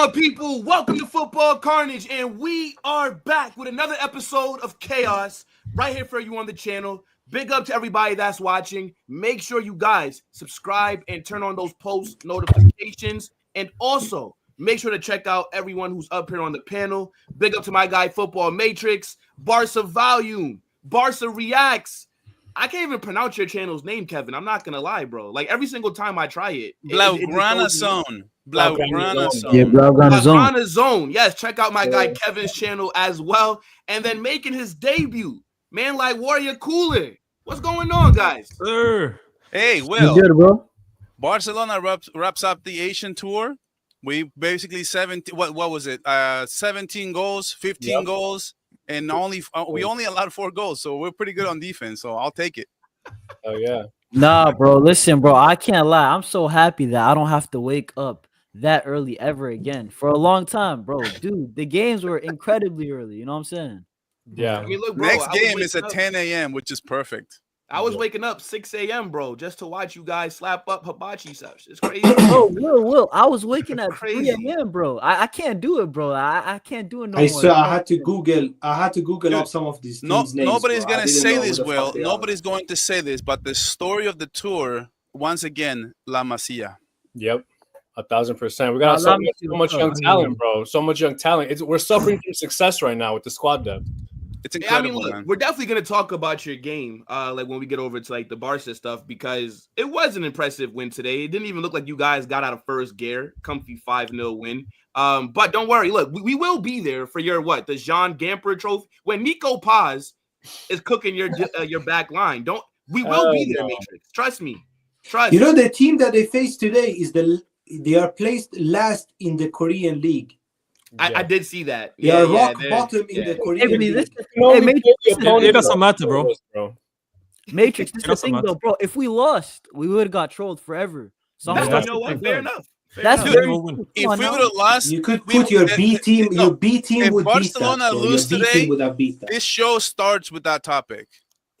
on, people? Welcome to Football Carnage, and we are back with another episode of Chaos right here for you on the channel. Big up to everybody that's watching. Make sure you guys subscribe and turn on those post notifications, and also make sure to check out everyone who's up here on the panel. Big up to my guy, Football Matrix, Barça Volume, Barça Reacts. I can't even pronounce your channel's name, Kevin. I'm not gonna lie, bro. Like every single time I try it, Blaugrana Zone. Blaugrana Zone. Yeah, Blaugrana Zone. Yes, check out my guy Kevin's channel as well. And then making his debut, man, like Warrior Cooler. What's going on, guys? Sir. Hey, Will. Good, bro. Barcelona wraps up the Asian tour. We basically 17. What was it? 17 goals, 15 goals, and we only allowed 4 goals. So we're pretty good on defense. So I'll take it. Oh yeah. Nah, bro. Listen, bro. I can't lie. I'm so happy that I don't have to wake up that early ever again for a long time, bro. Dude, the games were incredibly early. You know what I'm saying? Yeah. I mean, look, bro, Next game is at 10 a.m., which is perfect. I was waking up 6 a.m., bro, just to watch you guys slap up hibachi stuff. It's crazy. Bro, Will, I was waking at 3 a.m., bro. I can't do it, bro. I can't do it no more. I swear I had to Google up some of these teams' names. Nobody's going to say this, Will. Nobody's going to say this, but the story of the tour, once again, La Masia. Yep. 1,000%. We got so much young talent, bro. So much young talent. We're suffering from success right now with the squad depth. It's incredible, look, man. We're definitely going to talk about your game, like when we get over to like the Barca stuff, because it was an impressive win today. It didn't even look like you guys got out of first gear. Comfy 5-0 win. But don't worry. Look, we will be there for your the Jean Gamper trophy when Nico Paz is cooking your back line. We will be there, Matrix. Trust me. You know the team that they face today is they are placed last in the Korean League. I did see that. They are rock bottom in the Korean League. It doesn't matter, bro. Matrix, this is the thing, though, bro. If we lost, we would have got trolled forever. So you know what? Fair enough. That's if we would have lost, you could put your B team. Your B team would beat that. Barcelona lose today, this show starts with that topic.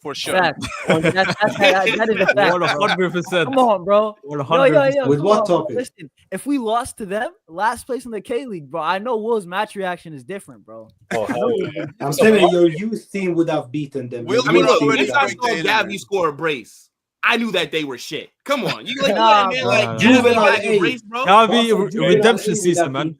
For sure. That is a fact. 100%. Come on, bro. Yo, with what topic? Listen, if we lost to them, last place in the K League, bro, I know Will's match reaction is different, bro. Oh, hell yeah. I'm telling you, your youth team would have beaten them. Look, if I saw Gavi score a brace, I knew that they were shit. Come on. You Gavi brace, bro? Gavi redemption season, man.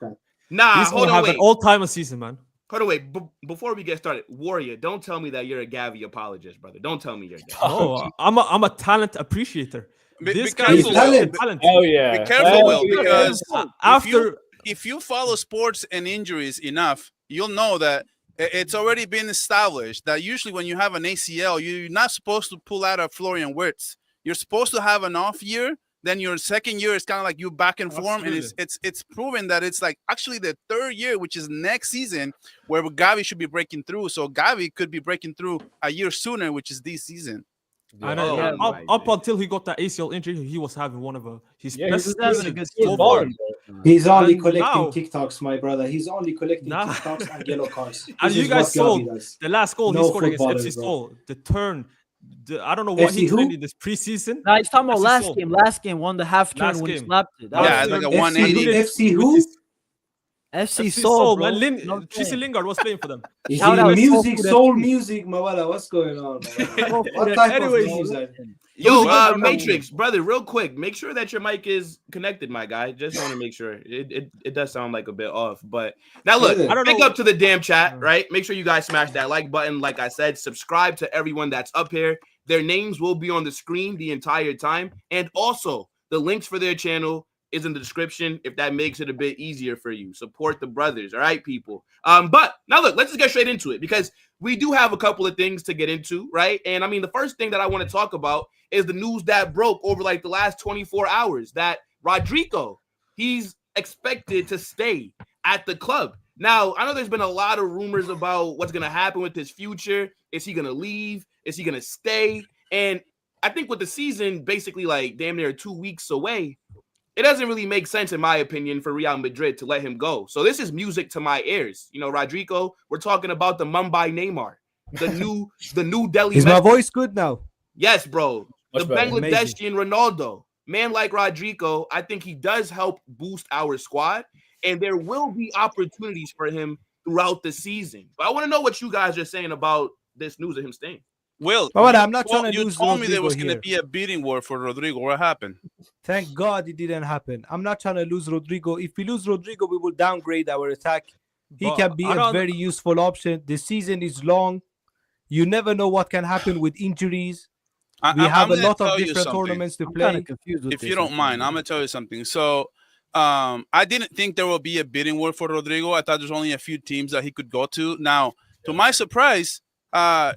Nah, hold on, an all-timer season, man. Hold on, wait. Before we get started, Warrior, don't tell me that you're a Gavi apologist, brother. Don't tell me you're a Gavi. No, I'm a talent appreciator. This guy is talent. Oh yeah. Be careful, Will, because after if you follow sports and injuries enough, you'll know that it's already been established that usually when you have an ACL, you're not supposed to pull out a Florian Wirtz. You're supposed to have an off year. Then your second year is kind of like you back in form, and it's proven that it's like actually the third year, which is next season, where Gavi should be breaking through. So Gavi could be breaking through a year sooner, which is this season. I know. Up until he got that ACL injury, he was having one of his best having a good so far. He's only collecting TikToks, my brother. He's only collecting TikToks and yellow cards. And you guys saw the last goal he scored against FC Seoul. The turn. I don't know what he did in this preseason. Nah, he's talking about last game, won the half turn when he slapped it. Yeah, like a 180. FC who? FC Seoul, man. Chisi Lingard was playing for them. Soul music, Mawala. What's going on? What type of music? Yo, Matrix, brother, real quick, make sure that your mic is connected, my guy. Just want to make sure. It does sound like a bit off, but now look, pick up to the damn chat, right? Make sure you guys smash that like button. Like I said, subscribe to everyone that's up here. Their names will be on the screen the entire time, and also the links for their channel is in the description if that makes it a bit easier for you. Support the brothers, all right, people? But now look, let's just get straight into it because we do have a couple of things to get into, right? And I mean, the first thing that I want to talk about is the news that broke over like the last 24 hours that Rodrygo, he's expected to stay at the club. Now, I know there's been a lot of rumors about what's going to happen with his future. Is he going to leave? Is he going to stay? And I think with the season basically like damn near 2 weeks away, it doesn't really make sense, in my opinion, for Real Madrid to let him go. So this is music to my ears. You know, Rodrygo, we're talking about the Mumbai Neymar, the new Delhi. Is my voice good now? Yes, bro. Much the better. Bangladeshi Ronaldo. Man like Rodrygo, I think he does help boost our squad. and there will be opportunities for him throughout the season. But I want to know what you guys are saying about this news of him staying. Will, but I'm not trying to you lose told me Rodrygo there was going to here. be a bidding war for Rodrygo. What happened? Thank God it didn't happen. I'm not trying to lose Rodrygo. If we lose Rodrygo, we will downgrade our attack. He can be a very useful option. The season is long. You never know what can happen with injuries. We have a lot of different tournaments to play. If you don't mind, I'm going to tell you something. So I didn't think there will be a bidding war for Rodrygo. I thought there's only a few teams that he could go to. Now, to my surprise,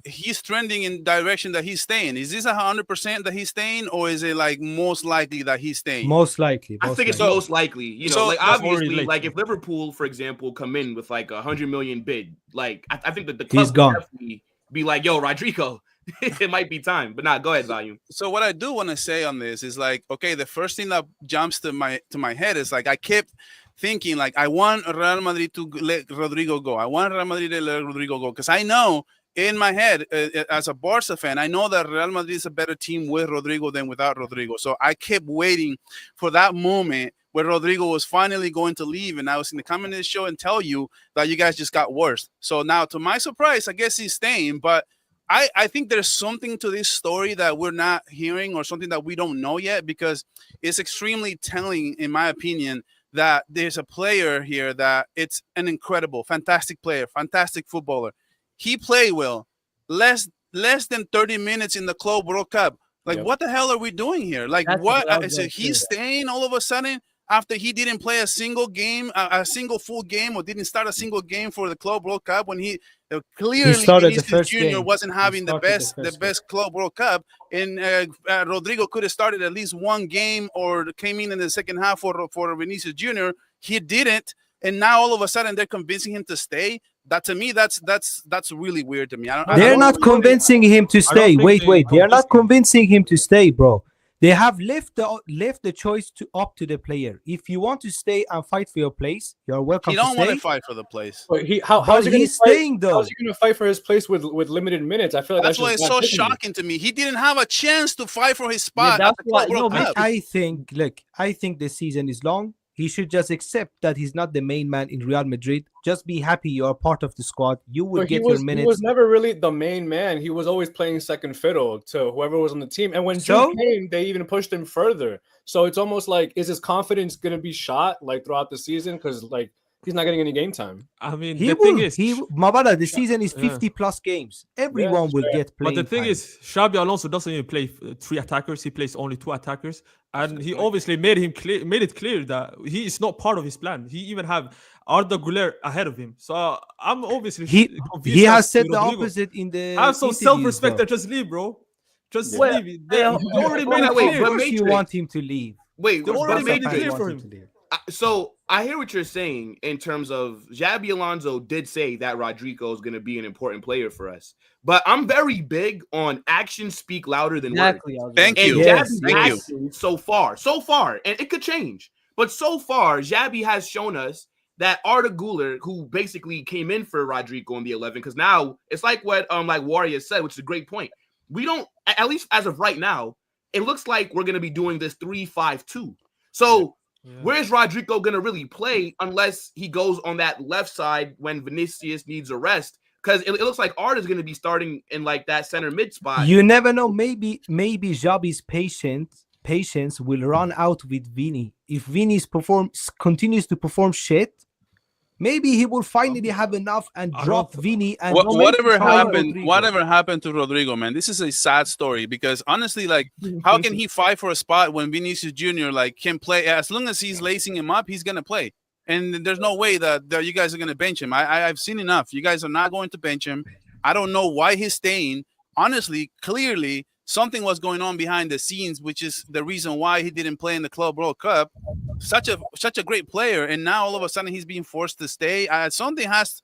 he's trending in direction that he's staying. Is this 100% that he's staying, or is it like most likely that he's staying? Most likely. I think it's most likely. You know, like obviously, like if Liverpool, for example, come in with like 100 million bid, like I think that the club would definitely be like, "Yo, Rodrygo, it might be time." But not. Go ahead, Volume. So what I do want to say on this is like, okay, the first thing that jumps to my head is like I kept thinking like I want Real Madrid to let Rodrygo go. I want Real Madrid to let Rodrygo go because I know. In my head, as a Barca fan, I know that Real Madrid is a better team with Rodrygo than without Rodrygo. So I kept waiting for that moment where Rodrygo was finally going to leave. And I was going to come in this show and tell you that you guys just got worse. So now, to my surprise, I guess he's staying. But I think there's something to this story that we're not hearing or something that we don't know yet, because it's extremely telling, in my opinion, that there's a player here that it's an incredible, fantastic player, fantastic footballer. He played well, less than 30 minutes in the Club World Cup. Like, what the hell are we doing here? Like, what? So he's staying all of a sudden after he didn't play a single game, a single full game, or didn't start a single game for the Club World Cup when he clearly Vinicius Jr. wasn't having the best Club World Cup, and Rodrygo could have started at least one game or came in the second half for Vinicius Jr. He didn't, and now all of a sudden they're convincing him to stay. That to me, that's really weird to me. They're not convincing him to stay. Wait. They are not convincing him to stay, bro. They have left the choice up to the player. If you want to stay and fight for your place, you're welcome. He don't want to fight for the place. How's he staying though? How's he going to fight for his place with limited minutes? I feel like that's why it's so shocking to me. He didn't have a chance to fight for his spot. I think the season is long. He should just accept that he's not the main man in Real Madrid. Just be happy you are part of the squad. You will get your minutes. He was never really the main man. He was always playing second fiddle to whoever was on the team. And when June came, they even pushed him further. So it's almost like, is his confidence going to be shot like throughout the season? Because like he's not getting any game time. I mean, the season is 50 plus games. Everyone will get playing. But the thing is, Xabi Alonso doesn't even play 3 attackers. He plays only 2 attackers. And he obviously made it clear that he is not part of his plan. He even have Arda Güler ahead of him. So I'm obviously he has said the opposite in the. Have some self-respect and just leave, bro. Just leave. They already made it clear. Of course you want him to leave. Wait, they already made it clear for him. So I hear what you're saying in terms of Xabi Alonso did say that Rodrygo is going to be an important player for us, but I'm very big on actions speak louder than words. Thank you. Thank you. So far, and it could change, but so far, Xabi has shown us that Arda Güler, who basically came in for Rodrygo in the 11, because now it's like what like Warrior said, which is a great point. We don't, at least as of right now, it looks like we're going to be doing this 3-5-2. So. Where's Rodrygo going to really play unless he goes on that left side when Vinicius needs a rest? Because it looks like Arda's going to be starting in like that center mid spot. You never know. Maybe Xabi's patience will run out with Vini. If Vini continues to perform shit, maybe he will finally have enough and drop Vini. And whatever happened to Rodrygo, man? This is a sad story because honestly, like, how can he fight for a spot when Vinicius Jr. like can play? As long as he's lacing him up, he's gonna play. And there's no way that you guys are gonna bench him. I've seen enough. You guys are not going to bench him. I don't know why he's staying. Honestly, clearly, something was going on behind the scenes, which is the reason why he didn't play in the Club World Cup. Such a great player, and now all of a sudden he's being forced to stay. Something has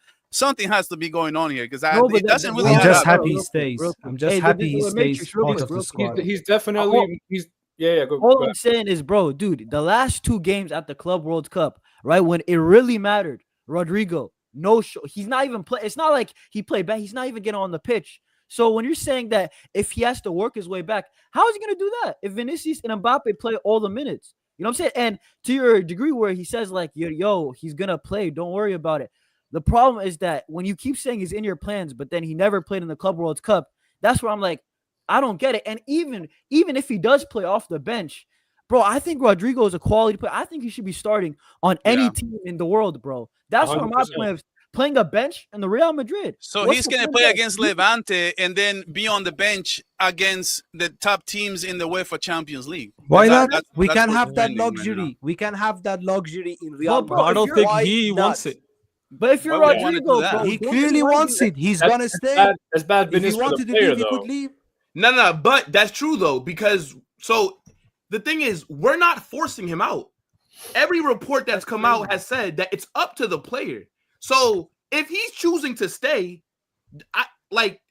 to be going on here because it doesn't really. I'm just happy he stays. I'm just happy he stays part of the squad. He's definitely. All I'm saying is, bro, dude, the last 2 games at the Club World Cup, right when it really mattered, Rodrygo, no show. He's not even play. It's not like he played back. He's not even getting on the pitch. So when you're saying that if he has to work his way back, how is he going to do that if Vinicius and Mbappe play all the minutes? You know what I'm saying? And to your degree where he says like, yo, he's going to play. Don't worry about it. The problem is that when you keep saying he's in your plans, but then he never played in the Club World Cup, that's where I'm like, I don't get it. And even if he does play off the bench, bro, I think Rodrygo is a quality player. I think he should be starting on any team in the world, bro. That's where my point is. Playing a bench in the Real Madrid. So he's going to play against Levante and then be on the bench against the top teams in the UEFA Champions League. Why not? We can have that luxury. We can have that luxury in Real Madrid. I don't think he wants it. But if you're Rodrygo, bro, he clearly wants it. He's going to stay. That's bad business. If he wanted to leave, he could leave. No, but that's true, though, because the thing is, we're not forcing him out. Every report that's come out has said that it's up to the player. So if he's choosing to stay,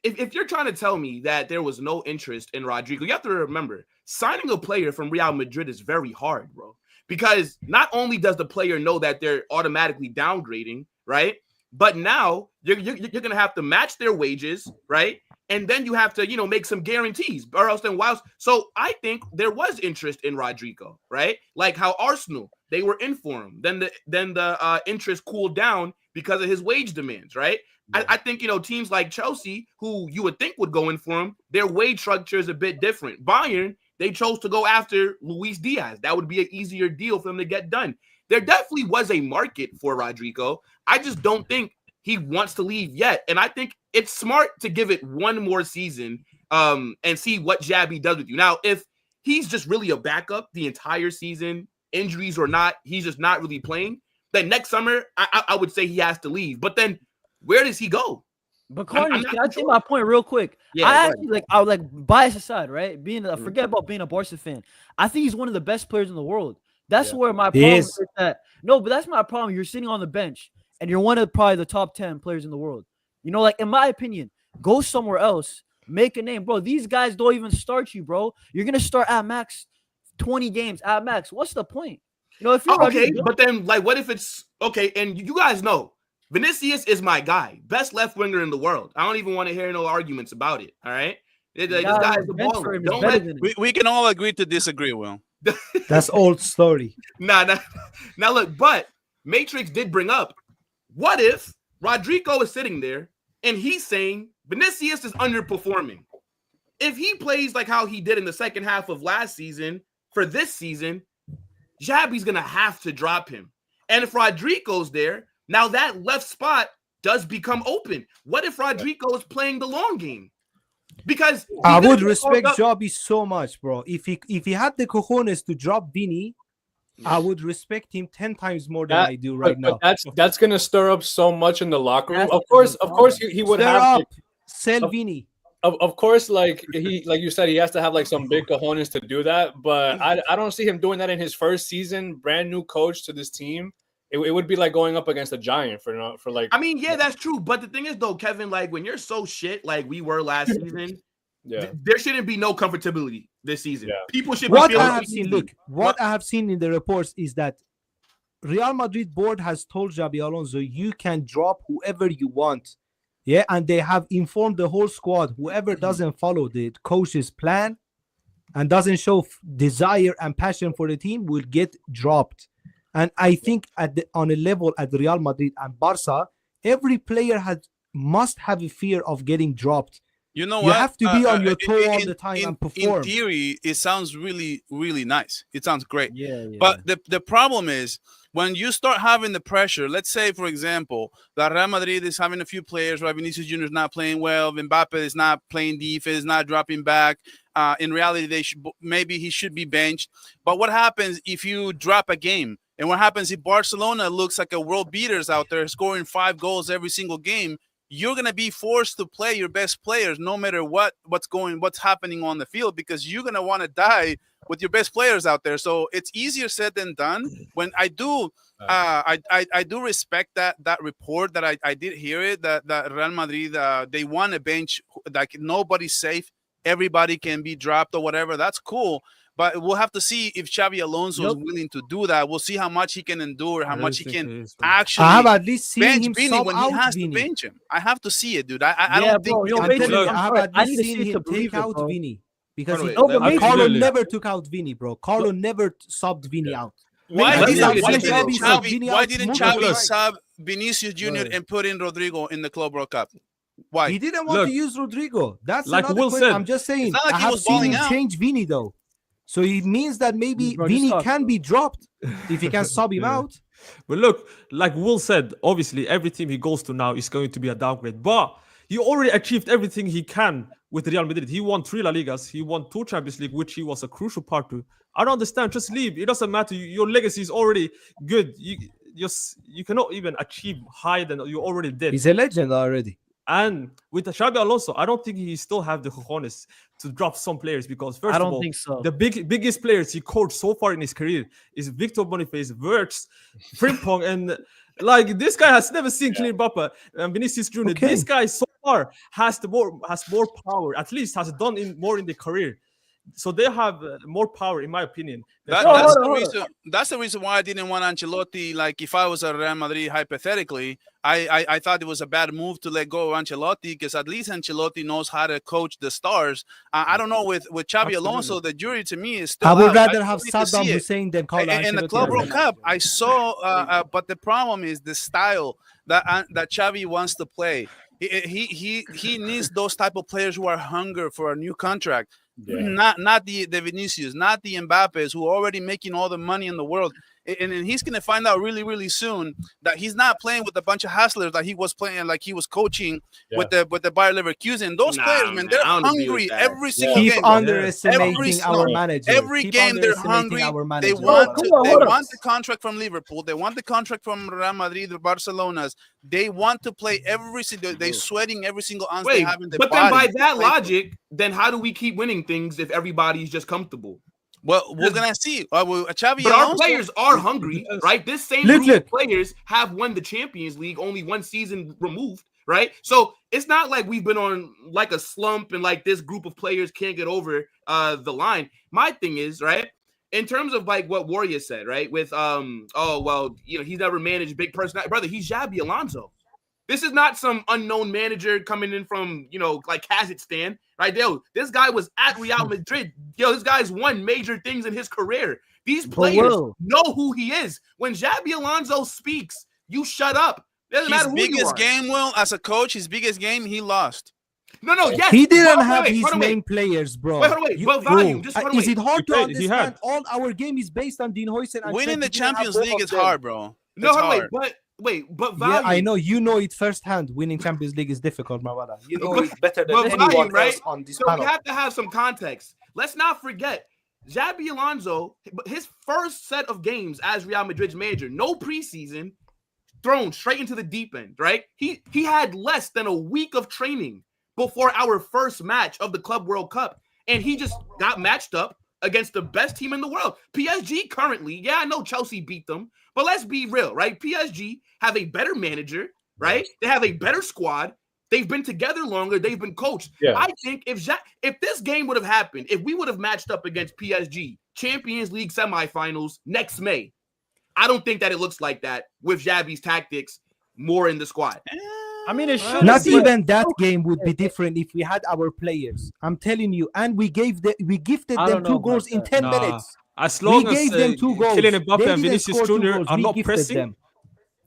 if you're trying to tell me that there was no interest in Rodrygo, you have to remember, signing a player from Real Madrid is very hard, bro. Because not only does the player know that they're automatically downgrading, right? But now you're going to have to match their wages, right? And then you have to, make some guarantees, or else then whilst. So I think there was interest in Rodrygo, right? Like how Arsenal, they were in for him. Then the interest cooled down because of his wage demands, right? Yeah. I think, teams like Chelsea, who you would think would go in for him, their wage structure is a bit different. Bayern, they chose to go after Luis Diaz. That would be an easier deal for them to get done. There definitely was a market for Rodrygo. I just don't think he wants to leave yet. And I think it's smart to give it one more season and see what Xabi does with you. Now, if he's just really a backup the entire season, injuries or not, he's just not really playing, then next summer, I would say he has to leave. But then where does he go? But Carney, can I take my point real quick? Yeah, I actually I would bias aside, right? Forget about being a Barca fan. I think he's one of the best players in the world. That's where my problem is that. No, but that's my problem. You're sitting on the bench and you're one of probably the top 10 players in the world. In my opinion, go somewhere else, make a name, bro. These guys don't even start you, bro. You're gonna start at max 20 games at max. What's the point? If you're okay, but then what if it's okay? And you guys know, Vinicius is my guy, best left winger in the world. I don't even want to hear no arguments about it. All right, this guy is a baller. We can all agree to disagree, Will. That's old story. Now look, but Matrix did bring up, what if Rodrygo is sitting there and he's saying Vinicius is underperforming? If he plays like how he did in the second half of last season for this season, Xabi's going to have to drop him. And if Rodrygo's there, now that left spot does become open. What if Rodrygo is playing the long game? Because I would respect Xabi so much, bro. If he had the cojones to drop Vini, I would respect him 10 times more than I do right now. That's gonna stir up so much in the locker room. Of course, he would have to sell Vini. Of course, like you said, he has to have some big cojones to do that. But I don't see him doing that in his first season. Brand new coach to this team. It would be like going up against a giant for. I mean, yeah, that's true. But the thing is, though, Kevin, when you're so shit like we were last season, there shouldn't be no comfortability this season. Yeah. People should. What I have seen in the reports is that Real Madrid board has told Xabi Alonso, you can drop whoever you want. Yeah, and they have informed the whole squad, whoever doesn't follow the coach's plan and doesn't show desire and passion for the team will get dropped. And I think on a level at Real Madrid and Barca, every player must have a fear of getting dropped. You know what? You have to be on your toe all the time and perform. In theory, it sounds really, really nice. It sounds great. Yeah. But the problem is when you start having the pressure, let's say, for example, that Real Madrid is having a few players, right? Vinicius Jr. is not playing well. Mbappe is not playing defense, not dropping back. In reality, maybe he should be benched. But what happens if you drop a game? And what happens if Barcelona looks like a world beaters out there scoring 5 goals every single game? You're going to be forced to play your best players no matter what's happening on the field, because you're going to want to die with your best players out there. So it's easier said than done. When I do respect that report that I did hear it, that Real Madrid, they want a bench, like nobody's safe. Everybody can be dropped or whatever. That's cool. But we'll have to see if Xabi Alonso is willing to do that. We'll see how much he can endure, how much he can actually. I have at least seen him Vini when he has to bench him. I have to see it, dude. I don't think. I have at least seen him take out Vini. because Carlo never took out Vini, bro. Carlo never subbed Vini out. Why didn't Xavi Xavi sub Vinicius Jr. and put in Rodrygo in the Club World Cup? Why? He didn't want to use Rodrygo. That's like another Will question. said. I'm just saying. It's not like I he have was seen balling him out. change Vini though, so it means that maybe Vini can be dropped if he can sub him out. But look, like Will said, obviously every team he goes to now is going to be a downgrade. But he already achieved everything he can with Real Madrid. He won 3 La Ligas. He won 2 Champions League, which he was a crucial part to. I don't understand. Just leave. It doesn't matter. Your legacy is already good. You cannot even achieve higher than you already did. He's a legend already. And with Xabi Alonso, I don't think he still have the cojones to drop some players because first of all, think so. the biggest players he coached so far in his career is Victor Boniface, Wirtz, Frimpong, and like this guy has never seen Kylian Mbappe and Vinicius Jr. Okay. This guy so far has more power, at least has done more in the career. So they have more power, in my opinion. That's the reason why I didn't want Ancelotti. Like, if I was at Real Madrid, hypothetically, I thought it was a bad move to let go of Ancelotti because at least Ancelotti knows how to coach the stars. I don't know with Xabi Alonso, the jury to me is still. I would out. rather have Saddam Hussein than Carlo Ancelotti. In the Club World Cup, I saw, but the problem is the style that Xavi wants to play. He needs those type of players who are hungry for a new contract. Yeah. Not the Vinicius, not the Mbappes who are already making all the money in the world. And he's going to find out really, really soon that he's not playing with a bunch of hustlers that he was playing, like he was coaching with the Bayer Leverkusen. Those players, man, they're hungry every single game. Keep underestimating our manager. Every game they're hungry. They want the contract from Liverpool. They want the contract from Real Madrid, the Barcelonas. They want to play every single. They're sweating every single ounce they have in their body. But then by that logic, then how do we keep winning things if everybody's just comfortable? Well, we're gonna see. Xavi but our players are hungry, right? This same group of players have won the Champions League, only one season removed, right? So it's not like we've been on like a slump and like this group of players can't get over the line. My thing is, right, in terms of like what Warrior said, right, with he's never managed big personality. Brother, he's Xabi Alonso. This is not some unknown manager coming in from, like Kazakhstan, right? This guy was at Real Madrid. This guy's won major things in his career. These players know who he is. When Xabi Alonso speaks, you shut up. Doesn't matter who you are. His biggest game, Will, as a coach, his biggest game, he lost. Yes. He didn't have his main players, bro. Wait. But value. Is it hard to understand? All our game is based on Dean Huijsen. Winning the Champions League is hard, bro. But value. Yeah, I know. You know it firsthand. Winning Champions League is difficult, my brother. You know it better than anyone else on this panel. We have to have some context. Let's not forget, Xabi Alonso, his first set of games as Real Madrid's manager, no preseason, thrown straight into the deep end, right? He had less than a week of training before our first match of the Club World Cup, and he just got matched up against the best team in the world. PSG currently, I know Chelsea beat them, but let's be real, right? PSG have a better manager, right? They have a better squad. They've been together longer. They've been coached. Yeah. I think if this game would have happened, if we would have matched up against PSG, Champions League semifinals next May, I don't think that it looks like that with Xavi's tactics more in the squad. I mean, it should not even that game would be different if we had our players. I'm telling you, and we gifted them 2 goals in 10 minutes. As long as Kylian Mbappe and Vinicius Jr. are not pressing,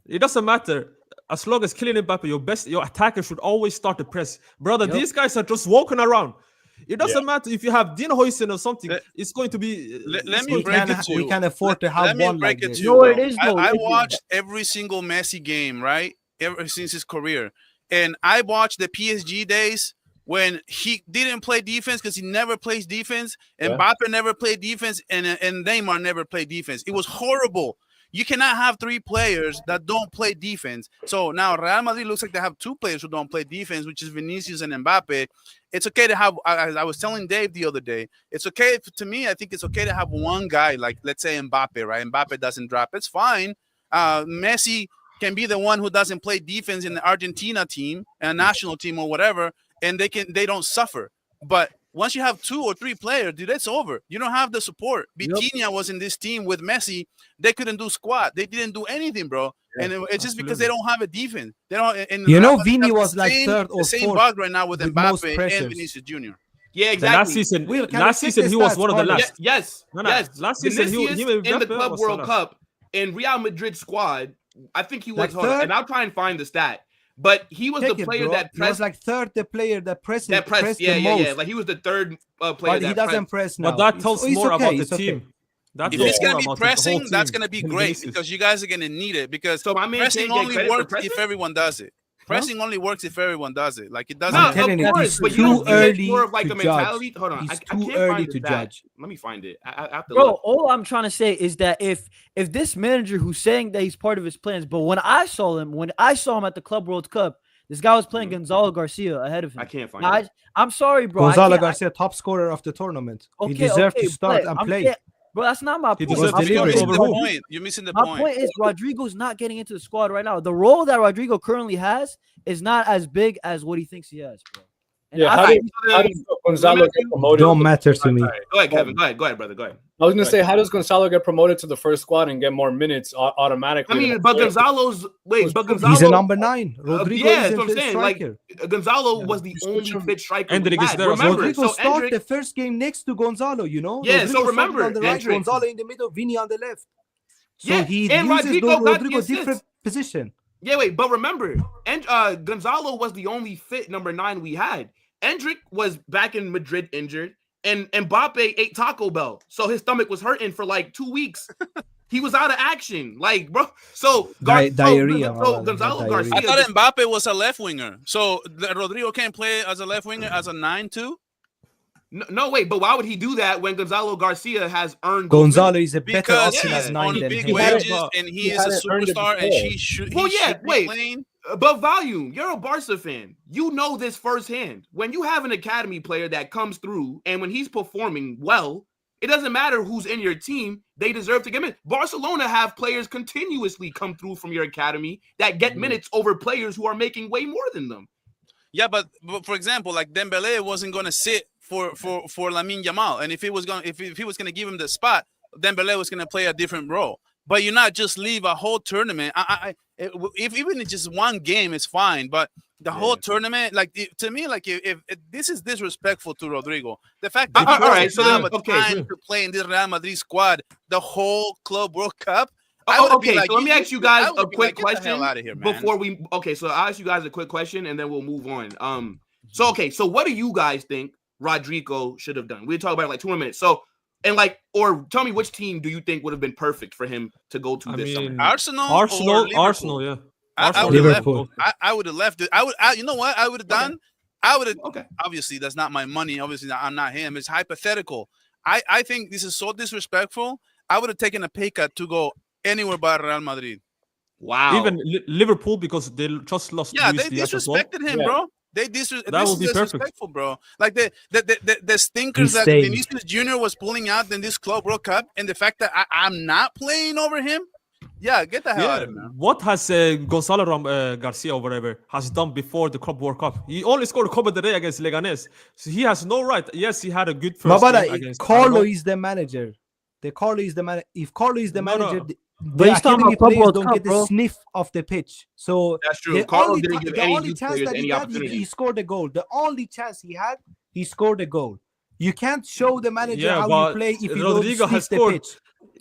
it doesn't matter. As long as Kylian Mbappe, your attacker should always start the press. Brother, these guys are just walking around. It doesn't matter if you have Dean Huijsen or something. It's going to be. We can afford to have one like this. I watched every single Messi game, right? Ever since his career. And I watched the PSG days when he didn't play defense because he never plays defense. And Mbappe never played defense. And Neymar never played defense. It was horrible. You cannot have 3 players that don't play defense. So now Real Madrid looks like they have 2 players who don't play defense, which is Vinicius and Mbappe. It's okay to have, as I was telling Dave the other day, it's okay to me. I think it's okay to have one guy, like let's say Mbappe, right? Mbappe doesn't drop. It's fine. Messi can be the one who doesn't play defense in the Argentina team and national team or whatever, and they don't suffer. But once you have 2 or 3 players, dude, it's over. You don't have the support. Vitinha was in this team with Messi. They couldn't do squat. They didn't do anything, bro. And it's just because they don't have a defense. They don't. And Vini was like 3rd or 4th. The same bug right now with Mbappe and Vinicius Jr. Yeah, exactly. Last season he was one of the last. Yes. Last season he in the Club World Cup in Real Madrid squad. I think he was. Hold on, and I'll try and find the stat. But he was the player that pressed. He was like third, the player that pressed. Yeah. Like he was the third player. But he doesn't press now. But that tells more about the team. If it's going to be pressing, that's going to be great because you guys are going to need it. Because pressing only works if everyone does it. Pressing only works if everyone does it. Like it doesn't. No, of course, but you don't think it's more of like a mentality. Hold on, I can't find the stat. Let me find it. I have to Bro, look. all I'm trying to say is that if this manager who's saying that he's part of his plans, but when I saw him at the Club World Cup, this guy was playing Gonzalo Garcia ahead of him. I can't find it. I'm sorry, bro. Gonzalo Garcia, top scorer of the tournament. He deserved to start and play. Bro, that's not my point. You're missing the point. My point is Rodrygo's not getting into the squad right now. The role that Rodrygo currently has is not as big as what he thinks he has, bro. And how does Gonzalo get promoted? Don't matter to me. Go ahead, Kevin. Go ahead, brother. Go ahead. I was gonna say, how does Gonzalo get promoted to the first squad and get more minutes automatically? I mean, but Gonzalo, he's a number 9. Rodrygo that's what I'm saying. Striker. Like Gonzalo was the only fit striker. Rodrygo started the first game next to Gonzalo. You know. Yeah. Rodrygo so remember, on the right, Gonzalo in the middle, Vinny on the left. So he and uses Rodrygo different position. Yeah, wait, but remember, and Gonzalo was the only fit number 9 we had. Endrick was back in Madrid injured, and Mbappe ate Taco Bell, so his stomach was hurting for like 2 weeks. He was out of action, like, bro. So diarrhea. So Gonzalo Garcia. I thought Mbappe was a left winger, so Rodrygo can't play as a left winger as a 9 too. No, wait, but why would he do that when Gonzalo Garcia has earned? Gonzalo is a better option as 9 than big him. wages, and he is a superstar, and he should. Be playing. But volume, you're a Barca fan. You know this firsthand. When you have an academy player that comes through and when he's performing well, it doesn't matter who's in your team. They deserve to get minutes. Barcelona have players continuously come through from your academy that get minutes over players who are making way more than them. Yeah, but for example, like Dembele wasn't going to sit for Lamine Yamal, and if he was going to give him the spot, Dembele was going to play a different role. But you not just leave a whole tournament. If even it's just one game, it's fine. But the whole tournament, to me, if this is disrespectful to Rodrygo, the fact that he doesn't have time to play in this Real Madrid squad, the whole Club World Cup. So let me ask you guys a quick question before we. So I'll ask you guys a quick question and then we'll move on. So what do you guys think Rodrygo should have done? We'll talk about it like 2 more minutes. So. And or tell me which team do you think would have been perfect for him to go to this summer? Arsenal, yeah. Liverpool. I would have left it. You know what I would have done? I would have. Okay. Obviously, that's not my money. Obviously, I'm not him. It's hypothetical. I think this is so disrespectful. I would have taken a pay cut to go anywhere but Real Madrid. Wow. Even Liverpool because they just lost. Yeah, they disrespected him, bro. That would be disrespectful, bro. Like the stinkers that Vinicius Jr. was pulling out in this Club World Cup, and the fact that I'm not playing over him. Yeah, get the hell out of him, man. What has Gonzalo Garcia or whatever has done before the Club World Cup? He only scored a Copa del Rey against Leganés, so he has no right. Yes, he had a good first game against Carlo is the manager. If Carlo is the manager. The academy players don't get the sniff of the pitch. So that's true. Carlo didn't give any chance that he had, he scored a goal. The only chance he had, he scored a goal. You can't show the manager how you play if you don't sniff the pitch.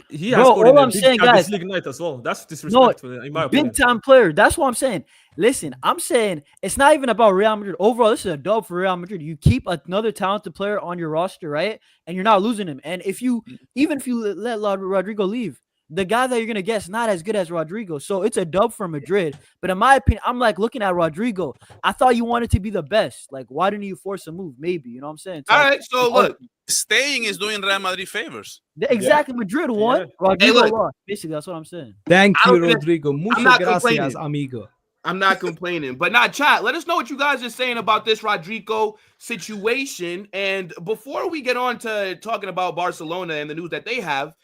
He has scored all I'm saying, guys, League night as well. That's disrespectful in my opinion. Big time player. That's what I'm saying. Listen, I'm saying it's not even about Real Madrid. Overall, this is a dub for Real Madrid. You keep another talented player on your roster, right? And you're not losing him. And if you let Rodrygo leave, the guy that you're going to get is not as good as Rodrygo. So it's a dub for Madrid. But in my opinion, I'm like looking at Rodrygo. I thought you wanted to be the best. Like, why didn't you force a move? Maybe. You know what I'm saying? All right. So look. Staying is doing Real Madrid favors. Exactly. Madrid won. Rodrygo lost. Basically, that's what I'm saying. Thank you, Rodrygo. Muchas gracias, amigo. I'm not complaining. But not chat. Let us know what you guys are saying about this Rodrygo situation. And before we get on to talking about Barcelona and the news that they have,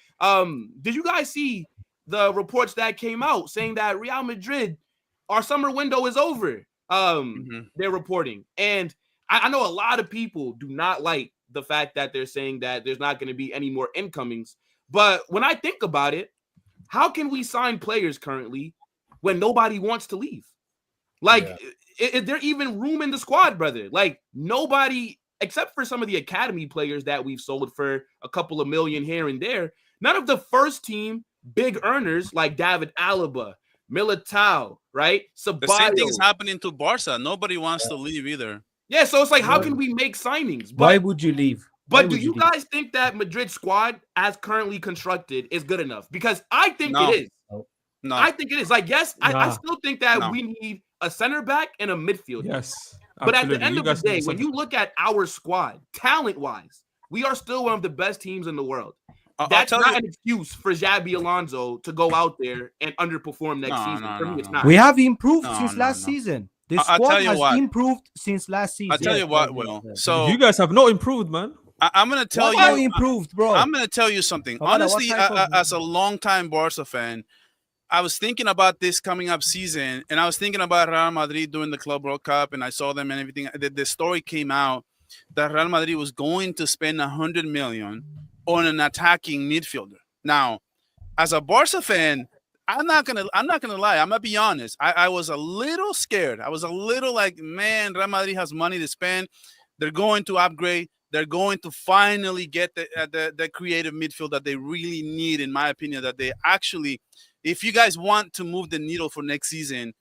did you guys see the reports that came out saying that Real Madrid, our summer window is over? They're reporting. And I know a lot of people do not like the fact that they're saying that there's not going to be any more incomings. But when I think about it, how can we sign players currently when nobody wants to leave? Like, is there even room in the squad, brother? Like, nobody except for some of the academy players that we've sold for a couple of million here and there, none of the first team big earners like David Alaba, Militao, right? The same thing is happening to Barca. Nobody wants to leave either. Yeah, so it's like, how can we make signings? Why would you leave? But do you guys think that Madrid squad, as currently constructed, is good enough? Because I think it is. No. I think it is. Like, yes, I still think that we need a center back and a midfielder. Yes. But at the end of the day, when you look at our squad, talent-wise, we are still one of the best teams in the world. That's not an excuse for Xabi Alonso to go out there and underperform next season. For me, it's not. We have improved since last season. The squad has improved since last season. I'll tell you what, Will. So you guys have not improved, man. I'm gonna tell you, improved, bro. I'm gonna tell you something. Honestly, as a longtime Barca fan, I was thinking about this coming up season, and I was thinking about Real Madrid doing the Club World Cup, and I saw them and everything. The story came out that Real Madrid was going to spend 100 million on an attacking midfielder. Now, as a Barca fan, I'm not gonna lie. I'm gonna be honest. I was a little scared. I was a little like, man, Real Madrid has money to spend. They're going to upgrade. They're going to finally get the creative midfield that they really need, in my opinion. That they actually, if you guys want to move the needle for next season,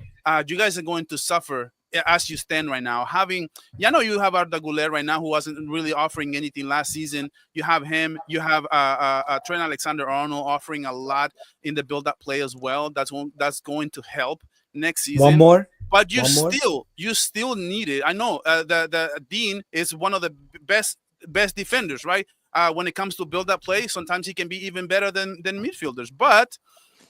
you guys are going to suffer as you stand right now. I know you have Arda Güler right now, who wasn't really offering anything last season. You have him. You have Trent Alexander-Arnold offering a lot in the build-up play as well. That's going to help next season. One more. But you still need it. I know the Dean is one of the best defenders, right? When it comes to build-up play, sometimes he can be even better than midfielders. But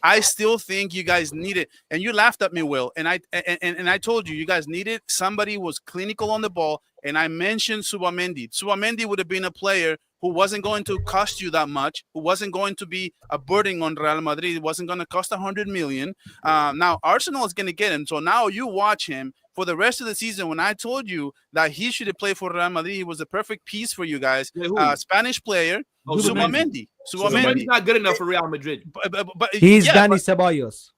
I still think you guys need it. And you laughed at me, Will. And I told you guys needed somebody who was clinical on the ball. And I mentioned Subamendi. Subamendi would have been a player who wasn't going to cost you that much, who wasn't going to be a burden on Real Madrid. It wasn't going to cost 100 million. Now Arsenal is going to get him. So now you watch him for the rest of the season. When I told you that he should have played for Real Madrid, he was a perfect piece for you guys. Spanish player, Subamendi. Subamendi's not good enough for Real Madrid. But he's Dani Ceballos.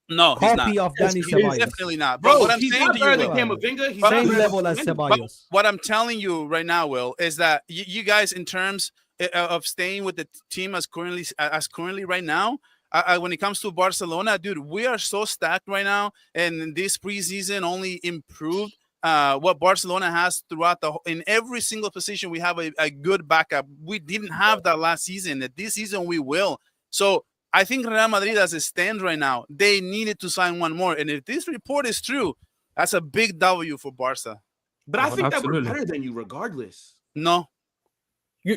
No, he's copy not. of Dani Ceballos. He's definitely not. Bro, what I'm he's saying not to better you, than Will, Camavinga. He's same level as Ceballos. What I'm telling you right now, Will, is that you guys, in terms of staying with the team as currently right now, when it comes to Barcelona, dude, we are so stacked right now, and this preseason only improved what Barcelona has throughout in every single position. We have a good backup. We didn't have that last season. This season we will. So I think Real Madrid, as it stands right now, they needed to sign one more. And if this report is true, that's a big W for Barca. But I think that we're better than you regardless. No.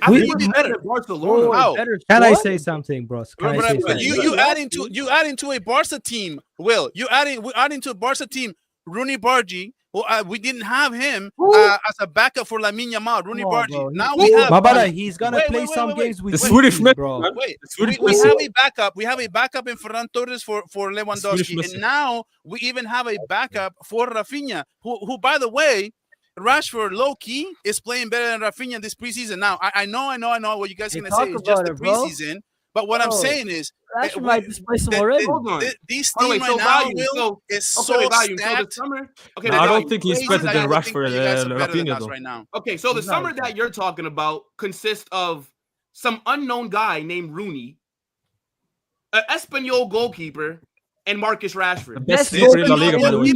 I think we're better than Barcelona. How? Can I say something, bro? You add into a Barca team, Will. You add into a Barca team, Rooney Bargi. Well, we didn't have him as a backup for Lamine Yamal, Rooney Bargi. Bro. Now we have. Mabara, he's gonna play some games with the Swedish man, bro. We have a backup. We have a backup in Ferran Torres for Lewandowski, and now we even have a backup for Rafinha, who by the way, Rashford low key is playing better than Rafinha this preseason. Now I know what you guys are gonna say is just the preseason. But what I'm saying is, Rashford might just play some already. This team right now, Will, is so stacked. Okay, I don't think he's better than Rashford and Rafinha, though. Right now. Okay, so the summer that you're talking about consists of some unknown guy named Rooney, an Espanyol goalkeeper, and Marcus Rashford. Best goalkeeper in La Liga, by the way.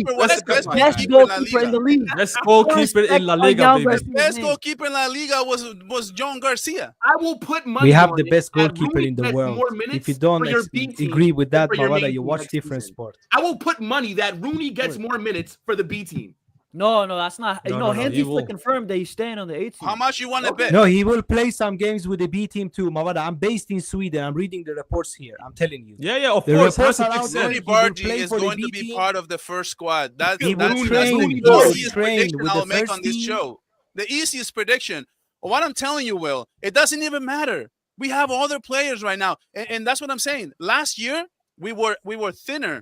Best goalkeeper in the league. Best goalkeeper in La Liga, baby. Best goalkeeper in La Liga was John Garcia. I will put money. We have the best goalkeeper in the world. If you don't agree with that, Mawada, you watch different sport. I will put money that Rooney gets more minutes for the B team. No, that's not. Hansi Flick confirmed that he's staying on the 8 team. How much you want to bet? No, he will play some games with the B team too, Mawada. I'm based in Sweden. I'm reading the reports here. I'm telling you. Yeah, of course. Rooney Bargi is going to be part of the first squad. That's the easiest prediction I'll make on this show. The easiest prediction. What I'm telling you, Will, it doesn't even matter. We have other players right now, and that's what I'm saying. Last year we were thinner.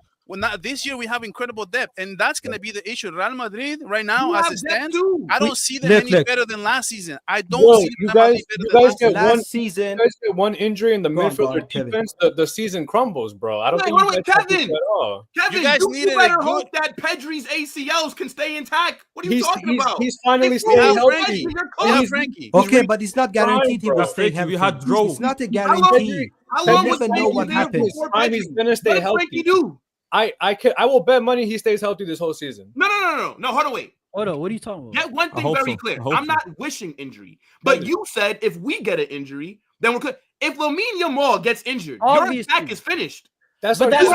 This year we have incredible depth, and that's going to be the issue. Real Madrid right now, as it stands, I don't see them any better than last season. I don't see them any better than last season. You guys get one injury in the midfield or defense, the season crumbles, bro. I don't think Kevin, you guys needed better hope that Pedri's ACLs can stay intact. What are you talking about? He's finally staying healthy. Frankie. Okay, but it's not guaranteed he will stay healthy. It's not a guarantee. How long never know what happens. He's gonna stay healthy. Frankie do? I will bet money he stays healthy this whole season. No. Hold on, wait. Hold on, what are you talking about? Get one thing very clear. I'm not wishing injury, but you said if we get an injury, then we're good. If Lamine Yamal gets injured, your attack is finished. That's our best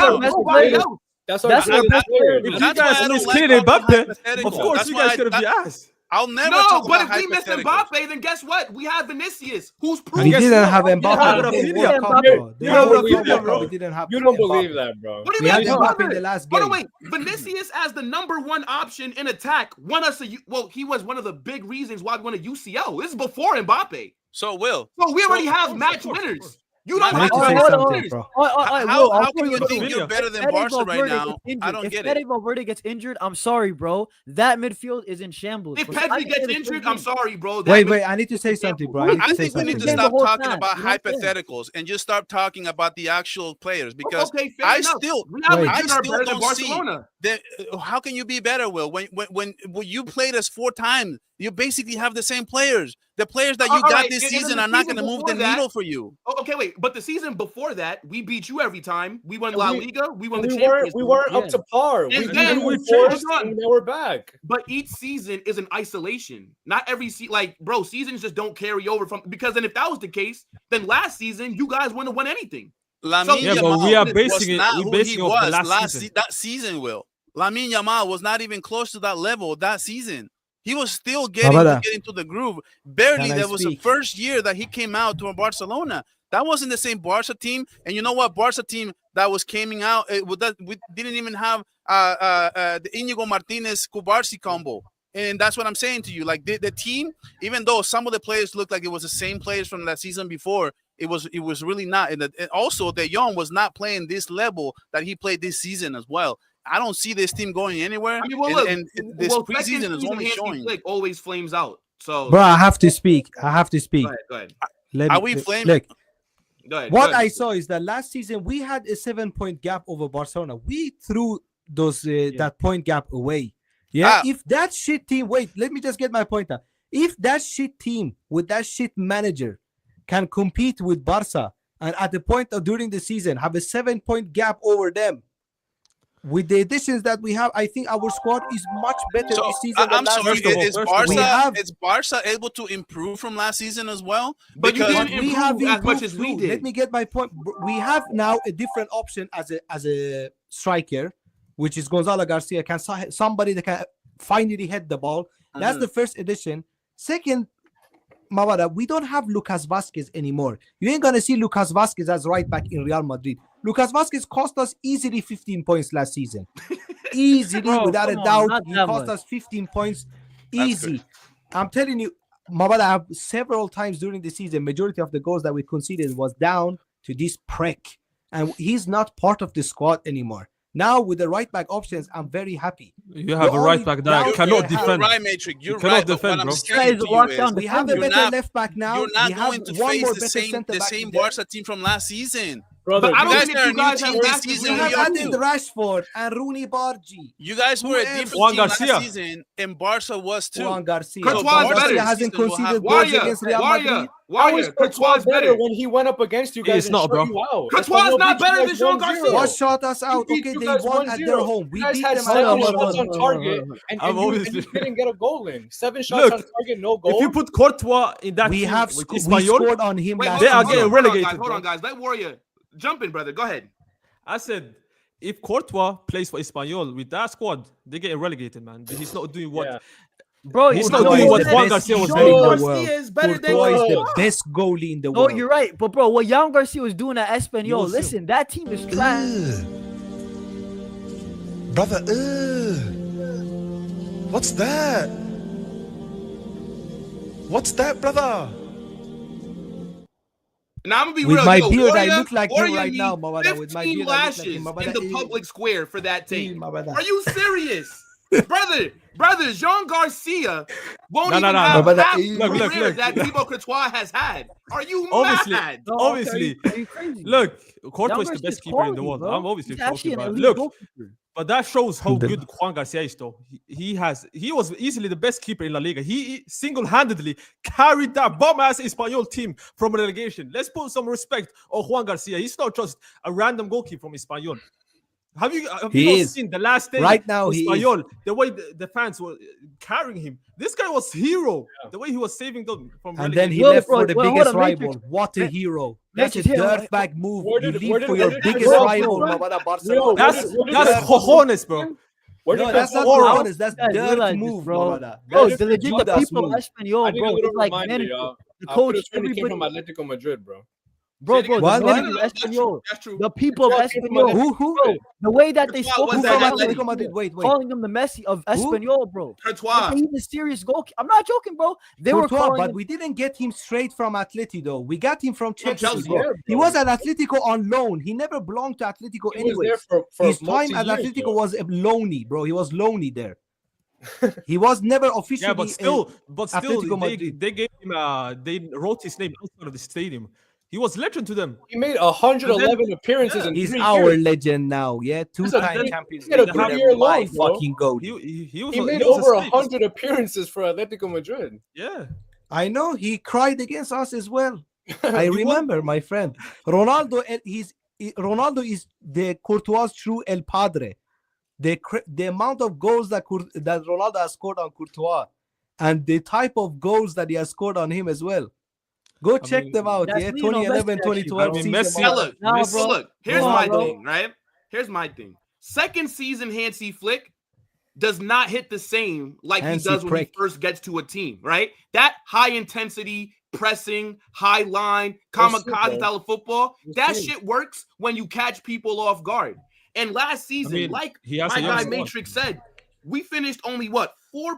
player. That's why I don't like of course, you guys gonna be asked. I'll never. No, but if we miss Mbappe, then guess what? We have Vinicius, who's proven. We didn't have Mbappe. You don't believe that, bro. What do you mean? Mbappe in the last game. Wait, Vinicius as the #1 option in attack won us he was one of the big reasons why we won a UCL. This is before Mbappe. So we already have match winners. You don't have to say something, bro. How can you think you're better than Barca right now? I don't get it. If Valverde gets injured, I'm sorry, bro. That midfield is in shambles. If Pedri gets injured, I'm sorry, bro. Wait. I need to say something, bro. I think we need to stop talking about hypotheticals and just start talking about the actual players because I still don't see that. How can you be better, Will? When you played us 4 times, you basically have the same players. The players that you got this season are not going to move the needle for you. Okay, wait. But the season before that, we beat you every time. We won La Liga. We won the Champions. We weren't up to par. And we're back. But each season is an isolation. Not every seasons just don't carry over from because then if that was the case, then last season you guys wouldn't have won anything. But we are basing it on last season. That season, Will. Lamine Yamal was not even close to that level that season. He was still getting into the groove. Barely. There was the first year that he came out to Barcelona. That wasn't the same Barca team. And you know what? Barca team that was coming out, we didn't even have the Inigo Martinez Kubarsi combo. And that's what I'm saying to you. Like the team, even though some of the players looked like it was the same players from that season before, it was really not. And also, De Jong was not playing this level that he played this season as well. I don't see this team going anywhere. I mean, this preseason is only showing. Always flames out. So, bro, I have to speak. Go ahead. Are we flaming? What I saw is that last season we had a 7-point gap over Barcelona. We threw that point gap away. Yeah. If that shit team, let me just get my point out. If that shit team with that shit manager can compete with Barca and at the point of during the season have a 7-point gap over them. With the additions that we have, I think our squad is much better this season. I'm sorry, is Barca able to improve from last season as well? But you didn't improve as much as we did. Let me get my point. We have now a different option as a striker, which is Gonzalo Garcia. Somebody that can finally hit the ball. That's the first addition. Second, Mawada, we don't have Lucas Vazquez anymore. You ain't gonna see Lucas Vazquez as right back in Real Madrid. Lucas Vazquez cost us easily 15 points last season. Without a doubt, he cost us 15 points. Easy. I'm telling you, Mawada, several times during the season, majority of the goals that we conceded was down to this prick. And he's not part of the squad anymore. Now with the right back options, I'm very happy. You have a right back that cannot defend. You're right, Matrix. You're right. Defend, bro. We have a better left back now. You're not going to face the same Barca team from last season. Brother, but I don't think you guys have this season. We added Rashford and Rooney Bargi. You guys were a different team last season, and Barca was too. Juan Garcia. Courtois hasn't conceded goals against Real Madrid. Courtois better when he went up against you guys. It's not, bro. Courtois is not better than Jean Garcia. What shot us out? Okay, they won at their home. We beat them 7 shots on target, and you didn't get a goal in. 7 shots on target, no goal. If you put Courtois in that, we scored on him last season. They are getting relegated. Hold on, guys. Let Warrior jump in, brother. Go ahead. I said, if Courtois plays for Espanyol with that squad, they're getting relegated, man. He's not doing what. Yeah. Bro, he's not doing what Juan Garcia was doing. Garcia is better than Courtois is the best goalie in the world. No, you're right. But bro, what Jan Garcia was doing at Espanyol, listen, that team is trash. Brother, what's that? What's that, brother? Now I'm gonna be with real. my Yo, beard, Warrior, I look like him Warrior right now, need Mawada. With my 15 beard, I look like lashes him, Mawada. in the public square for that take. Mawada. Are you serious? brother, Jean Garcia won't No, even no, have no. half Look, the look, career look. that Thibaut Courtois has had. Are you Obviously, mad? obviously. Are you crazy? Look, Courtois is Young the best Garcia's keeper in the quality, world. bro. I'm obviously He's actually talking an about. elite Look, goalkeeper. but that shows how good Juan Garcia is, though. He was easily the best keeper in La Liga. He single-handedly carried that bum-ass Espanyol team from relegation. Let's put some respect on Juan Garcia. He's not just a random goalkeeper from Espanyol. Have you not seen the last day right now? Espanyol, the way the fans were carrying him. This guy was hero. Yeah. The way he was saving them from and relegation. then he left for the biggest rival. What a hero! That's a dirtbag move. You leave for your biggest rival, Barcelona. That's cojones, bro. No, that's not cojones. That's dirt move, bro. That's the people of Espanyol, bro. It's like the coach, everybody came from Atletico Madrid, bro. Bro, what? Espanyol. The people of Espanyol. Who? Bro, the way that they spoke about Atletico Madrid. Wait. Calling him the Messi of Espanyol, bro. Courtois. He's a serious goalkeeper. I'm not joking, bro. They were calling but him... we didn't get him straight from Atleti, though. We got him from Chelsea. Bro. He was at Atletico on loan. He never belonged to Atletico anyway. His time at Atletico was lonely, bro. He was lonely there. He was never officially. Yeah, but still, Atletico Madrid. they gave him. They wrote his name outside of the stadium. He was legend to them. He made 111 appearances in 3 years. He's our legend now. Yeah, two-time champions. He had a good-year long, bro. Fucking goat. He made over 100 apperonces for Atletico Madrid. Yeah, I know. He cried against us as well. I remember, my friend. Ronaldo is the Courtois' true El Padre. The amount of goals that Ronaldo has scored on Courtois, and the type of goals that he has scored on him as well. Go check them out. Yeah, 2011, 2012. Look, here's my thing, right? Here's my thing. Second season Hansi Flick does not hit the same like he does when he first gets to a team, right? That high intensity, pressing, high line, kamikaze style of football, that shit works when you catch people off guard. And last season, like my guy Matrix said, we finished only 4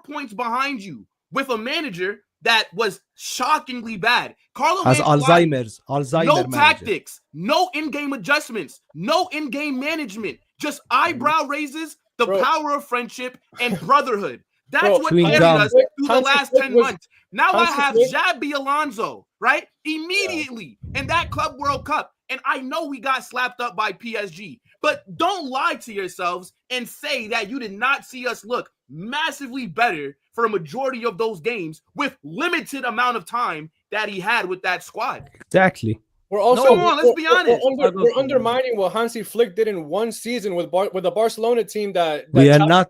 points behind you with a manager that was shockingly bad. Carlo has Alzheimer's. No tactics, no in-game adjustments, no in-game management, just eyebrow raises, the power of friendship and brotherhood. That's what carried us through the last 10 months. Now I have Xabi Alonso, right? Immediately in that Club World Cup. And I know we got slapped up by PSG, but don't lie to yourselves and say that you did not see us look massively better for a majority of those games with limited amount of time that he had with that squad. Exactly. We're also let's be honest. We're undermining what Hansi Flick did in one season with the Barcelona team that we are not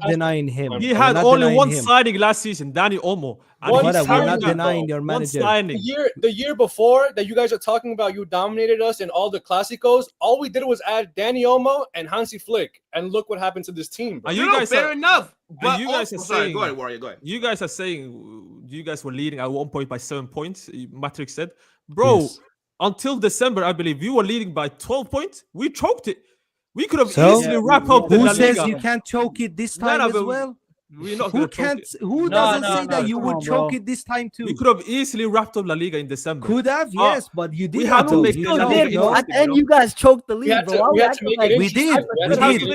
denying him. He had only one signing last season, Dani Olmo. We're not denying your manager. The year before that you guys are talking about, you dominated us in all the Clásicos. All we did was add Dani Olmo and Hansi Flick, and look what happened to this team. Fair enough. But you guys are saying, go ahead, Warrior, go ahead. You guys are saying you guys were leading at 1 point by 7 points. Matrix said, bro. Yes. Until December, I believe you were leading by 12 points. We choked it. We could have easily wrapped up the La Liga. Who says you can't choke it this time as well? We're not who can't? Who doesn't say that you would choke it this time too? We could have easily wrapped up La Liga in December. Could have, yes, but you didn't. We had to make it. At the end, you guys choked the league, bro. We did,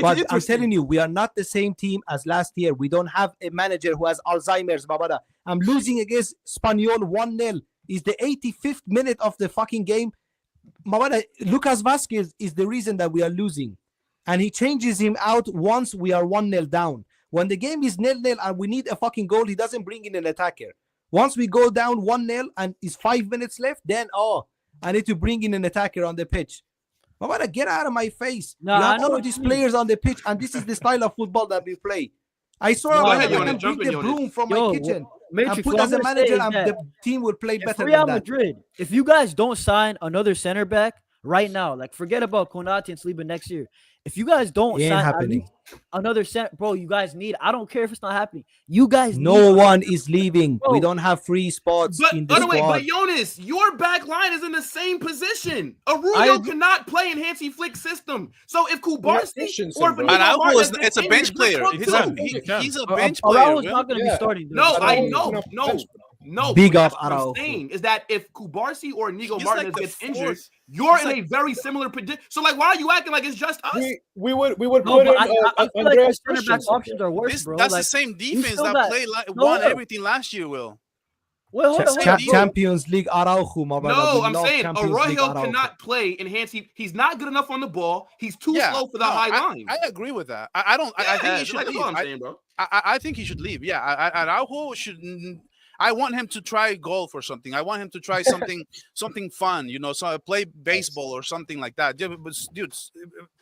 but I'm telling you, we are not the same team as last year. We don't have a manager who has Alzheimer's, Babada. I'm losing against Espanyol 1-0. It's the 85th minute of the fucking game. Lucas Vazquez is the reason that we are losing, and he changes him out once we are 1-0 down. When the game is 0-0 and we need a fucking goal, he doesn't bring in an attacker. Once we go down 1-0 and it's 5 minutes left, then I need to bring in an attacker on the pitch. Get out of my face. You have all of these players on the pitch, and this is the style of football that we play. I swear I can bring the broom from my kitchen. Matrix, and put as a manager, and the team will play better Real than that. Madrid, if you guys don't sign another center back right now, like forget about Konate and Saliba next year. If you guys don't sign another center, bro, you guys need. I don't care if it's not happening. You guys, no one is leaving. Bro. We don't have free spots in the squad. But Jonas, your back line is in the same position. Araujo cannot play in Hansi Flick's system. So if Kubarsi or it's a bench player. He's a bench player. Araujo's not going to be starting. No, I know. No, Big up what I'm Araujo. saying is that if Kubarsi or Nico He's Martinez like the gets injured, fourth. you're He's in a very similar position. So, like, why are you acting like it's just us? We would No, put but in I feel like the Andreas center back Christensen. options are worse, bro. That's like, the same defense still that got- won No. everything last year, Will. Wait, hold on, bro. Champions League Araujo, my brother. No, We I'm love saying Champions League Araujo Araujo. cannot play enhance. He's not good enough on the ball. He's too slow for the high line. I agree with that. I don't. I think he should that's leave. all I'm saying, bro. I think he should leave. Yeah, Araujo should. I want him to try golf or something. I want him to try something fun. You know, so play baseball or something like that. Dude,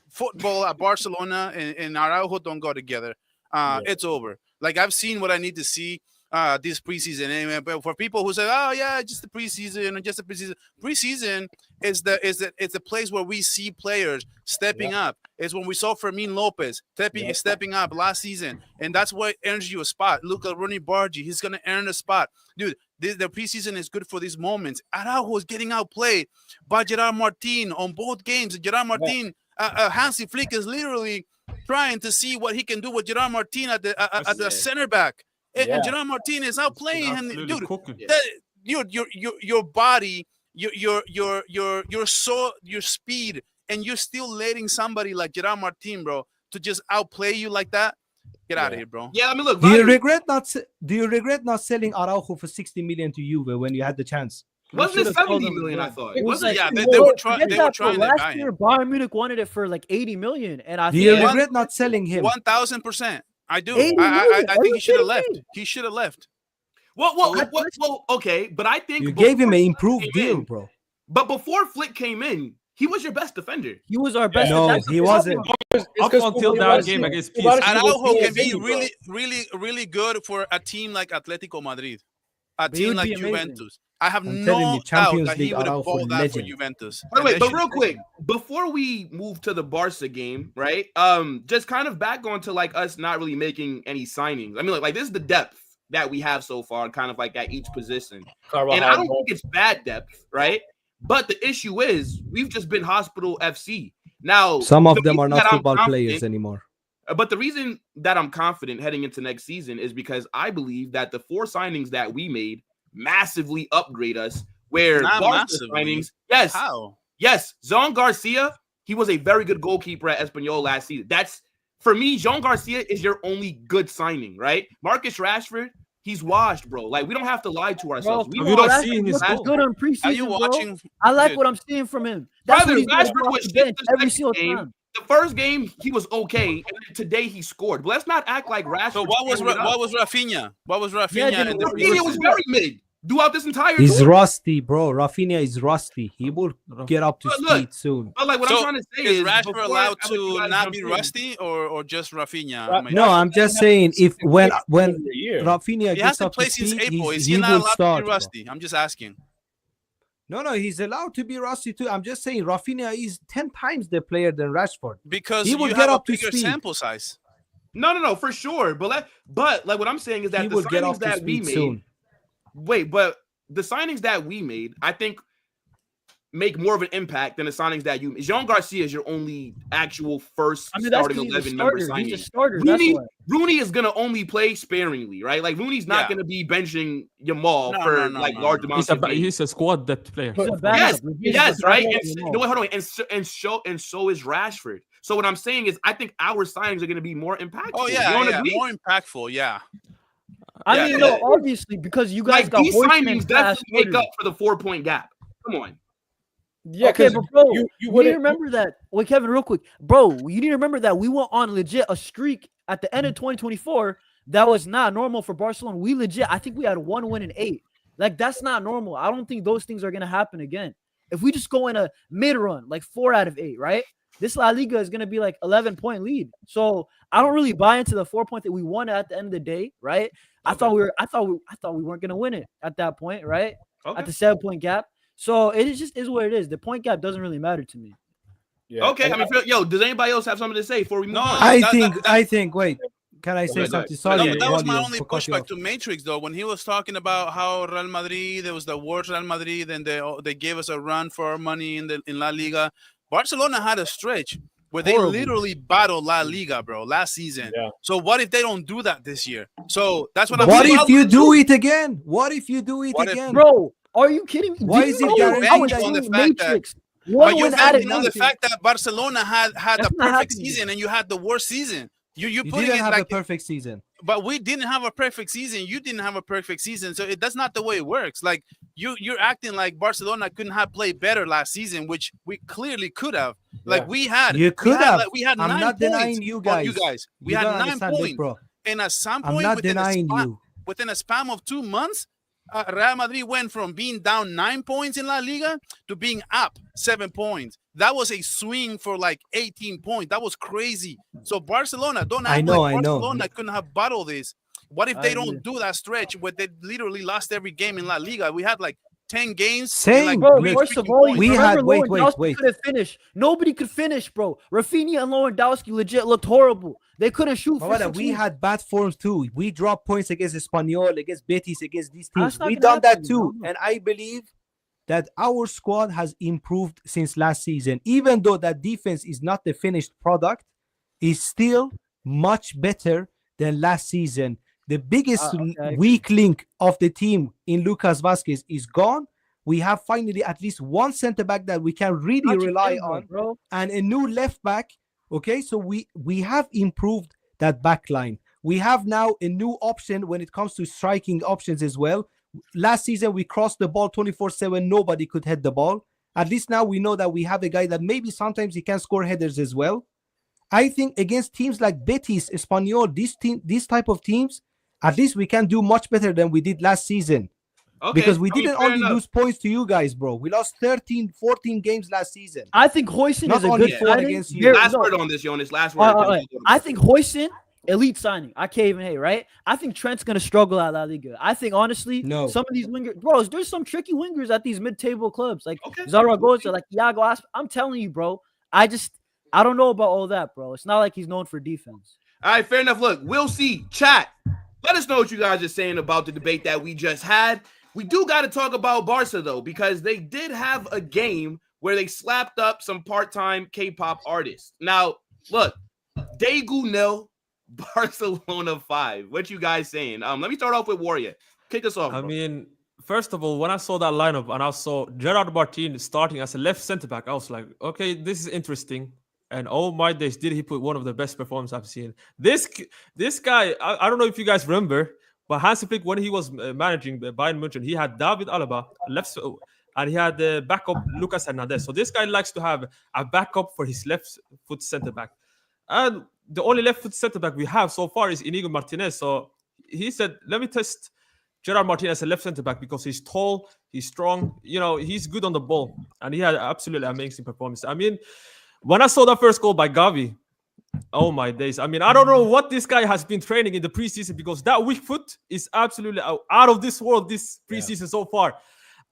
football at Barcelona and Araujo don't go together. It's over. Like I've seen what I need to see this preseason. And for people who say, "Oh yeah, just the preseason," preseason is the place where we see players stepping up. It's when we saw Fermin Lopez stepping up last season, and that's what earns you a spot. Look at Ronnie Bargi; he's gonna earn a spot, dude. The preseason is good for these moments. Araujo is getting outplayed by Gerard Martin on both games. Gerard Martin, Hansi Flick is literally trying to see what he can do with Gerard Martin at the center back. And Gerard Martin is outplaying him, dude. Your body, your speed, and you're still letting somebody like Gerard Martin, bro, to just outplay you like that. Get out of here, bro. Yeah, I mean, look. Do you regret not selling Araujo for 60 million to Juve when you had the chance? Wasn't it 70 million? I thought. It was Wasn't like, it? They were trying to last buy year, him. Bayern Munich wanted it for like 80 million, and I Do you think regret not selling him? 1,000%. I do. 80 I think million? he should have Are you left. kidding me? He should have left. Well, okay, but I think You gave him an Flick improved came deal, in- bro. But before Flick came in, he was your best defender. he was our best. No, that's the he wasn't. problem. Up until that game against PSG. Araujo can be really good for a team like Atletico Madrid, a But he team would like be amazing. Juventus. I have I'm telling no you, doubt Champions that he League would have Araujo balled out for legend. Juventus. By the way, And but they real should- quick, before we move to the Barca game, right? Just kind of back onto like us not really making any signings. I mean, like this is the depth that we have so far, kind of like at each position. And I don't think it's bad depth, right? But the issue is we've just been hospital FC. Now, Some of the them are reason not that I'm football confident- players anymore. But the reason that I'm confident heading into next season is because I believe that the 4 signings that we made massively upgrade us. Where Not Barca massively. signings, yes, How? yes, Jean Garcia, he was a very good goalkeeper at Espanyol last season. That's for me, Jean Garcia is your only good signing, right? Marcus Rashford, he's washed, bro. Like we don't have to lie to ourselves. Bro, We you don't watched see him in looks goal. good on preseason, Are you bro. watching? I like Dude, what I'm seeing from him. That's Brother, what he's gonna Rashford do off was the shit bench the every second single game. time. The first game he was okay, and then today he scored. But let's not act like Rashford. So what was Rafinha? What was Rafinha? Yeah, in the Rafinha was very mid throughout this entire He's tour. rusty, bro. Rafinha is rusty. He will get up to But look, speed soon. But like what So, I'm trying to say is is, Rashford before allowed I let you to guys not jump be in- rusty or just Rafinha? No, I'm just saying if when year. Rafinha He gets hasn't up to played since speed, April. Is he he not will allowed start. to be bro. rusty? I'm just asking. No, he's allowed to be rusty too. I'm just saying Rafinha is 10 times the player than Rashford. Because He will you get have a up to bigger speed. sample size. No, for sure. But like what I'm saying is that He the will get signings up to that we speed made. soon. Wait, but the signings that we made, I think, make more of an impact than the signings that you. Jean Garcia is your only actual first I mean, that's starting 'cause he's a 11 member starter. signing. He's a starter. That's Rooney, why. Rooney is gonna only play sparingly, right? Like Rooney's not Yeah. gonna be benching Yamal No, for no, like no, large no. amounts of games. He's a squad depth player. He's a Yes, backup. yes, right. And You know. no, wait, hold on. And so is Rashford. So what I'm saying is, I think our signings are going to be more impactful. Oh You yeah, don't yeah, agree? more impactful. Yeah. I Yeah, mean, yeah. no, obviously because you guys Like got these Hoyson signings and Cass definitely make starters. up for the 4-point gap. Come on. Yeah, Okay, because but bro, you you need to wouldn't. remember that. Wait, Kevin, real quick, bro, you need to remember that we went on legit a streak at the end of 2024 that was not normal for Barcelona. We legit, I think we had 1 win in 8. Like that's not normal. I don't think those things are gonna happen again. If we just go in a mid run, like 4 out of 8, right? This La Liga is gonna be like 11-point lead. So I don't really buy into the 4 point that we won at the end of the day, right? I thought we weren't gonna win it at that point, right? Okay. At the 7-point gap. So it just is what it is. The point gap doesn't really matter to me. Yeah. Okay. I mean, yo, does anybody else have something to say before we move No, on? I think. Wait, can I say ahead, go something? ahead. Sorry, No, that was my Wally, only for cutting you pushback off. to Matrix, though, when he was talking about how Real Madrid, there was the worst Real Madrid, and they gave us a run for our money in La Liga. Barcelona had a stretch where they literally battled La Liga, bro, last season. Yeah. So what if they don't do that this year? So that's what I'm saying. What if you do it again? What if you do it again? Bro, are you kidding me? Why is it guaranteed on the fact Matrix? But you're banking on the fact that Barcelona had a perfect season and you had the worst season. You didn't have a perfect season. But we didn't have a perfect season. You didn't have a perfect season. So that's not the way it works. Like you're acting like Barcelona couldn't have played better last season, which we clearly could have. Like we had. You could have. We had I'm 9 not points. denying you guys. You guys. We you had 9 points. It, bro. And at some point I'm not denying you. Within a span of 2 months, Real Madrid went from being down 9 points in La Liga to being up 7 points. That was a swing for like 18 points. That was crazy. So Barcelona, don't act like Barcelona couldn't have battled this. What if they don't do that stretch where they literally lost every game in La Liga? We had like 10 games. Same. Bro, first of all, we had wait. Couldn't finish. Nobody could finish, bro. Rafinha and Lewandowski legit looked horrible. They couldn't shoot. We had bad forms too. We dropped points against Espanyol, against Betis, against these teams. We done that too. And I believe that our squad has improved since last season. Even though that defense is not the finished product, is still much better than last season. The biggest weak link of the team in Lucas Vazquez is gone. We have finally at least one center back that we can really rely on, bro. And a new left back. Okay, so we have improved that back line. We have now a new option when it comes to striking options as well. Last season, we crossed the ball 24/7. Nobody could head the ball. At least now we know that we have a guy that maybe sometimes he can score headers as well. I think against teams like Betis, Espanyol, these type of teams, at least we can do much better than we did last season. Okay, because we didn't only lose points to you guys, bro. We lost 13, 14 games last season. I think Hoyson is a good signing. Against you. Last word on this, Jonas. Last word. I think Hoyson, elite signing. I can't even hate, right? I think Trent's going to struggle at La Liga. I think, honestly, some of these wingers, bros, there's some tricky wingers at these mid-table clubs. Like Zaragoza, like Iago Aspas. I'm telling you, bro. I don't know about all that, bro. It's not like he's known for defense. All right, fair enough. Look, we'll see. Chat. Let us know what you guys are saying about the debate that we just had. We do got to talk about Barca, though, because they did have a game where they slapped up some part-time K-pop artists. Now, look, Daegu 0, Barcelona 5. What you guys saying? Let me start off with Warrior. Kick us off, bro. I mean, first of all, when I saw that lineup and I saw Gerard Martin starting as a left center-back, I was like, okay, this is interesting. And oh my days, did he put one of the best performances I've seen. This guy, I don't know if you guys remember, but Hansi Flick, when he was managing Bayern München, he had David Alaba left, and he had the backup Lucas Hernandez. So this guy likes to have a backup for his left foot center back. And the only left foot center back we have so far is Inigo Martinez. So he said, let me test Gerard Martin as a left center back because he's tall, he's strong, he's good on the ball, and he had absolutely amazing performance. I mean, when I saw that first goal by Gavi, oh my days. I mean, I don't know what this guy has been training in the preseason because that weak foot is absolutely out of this world this preseason so far.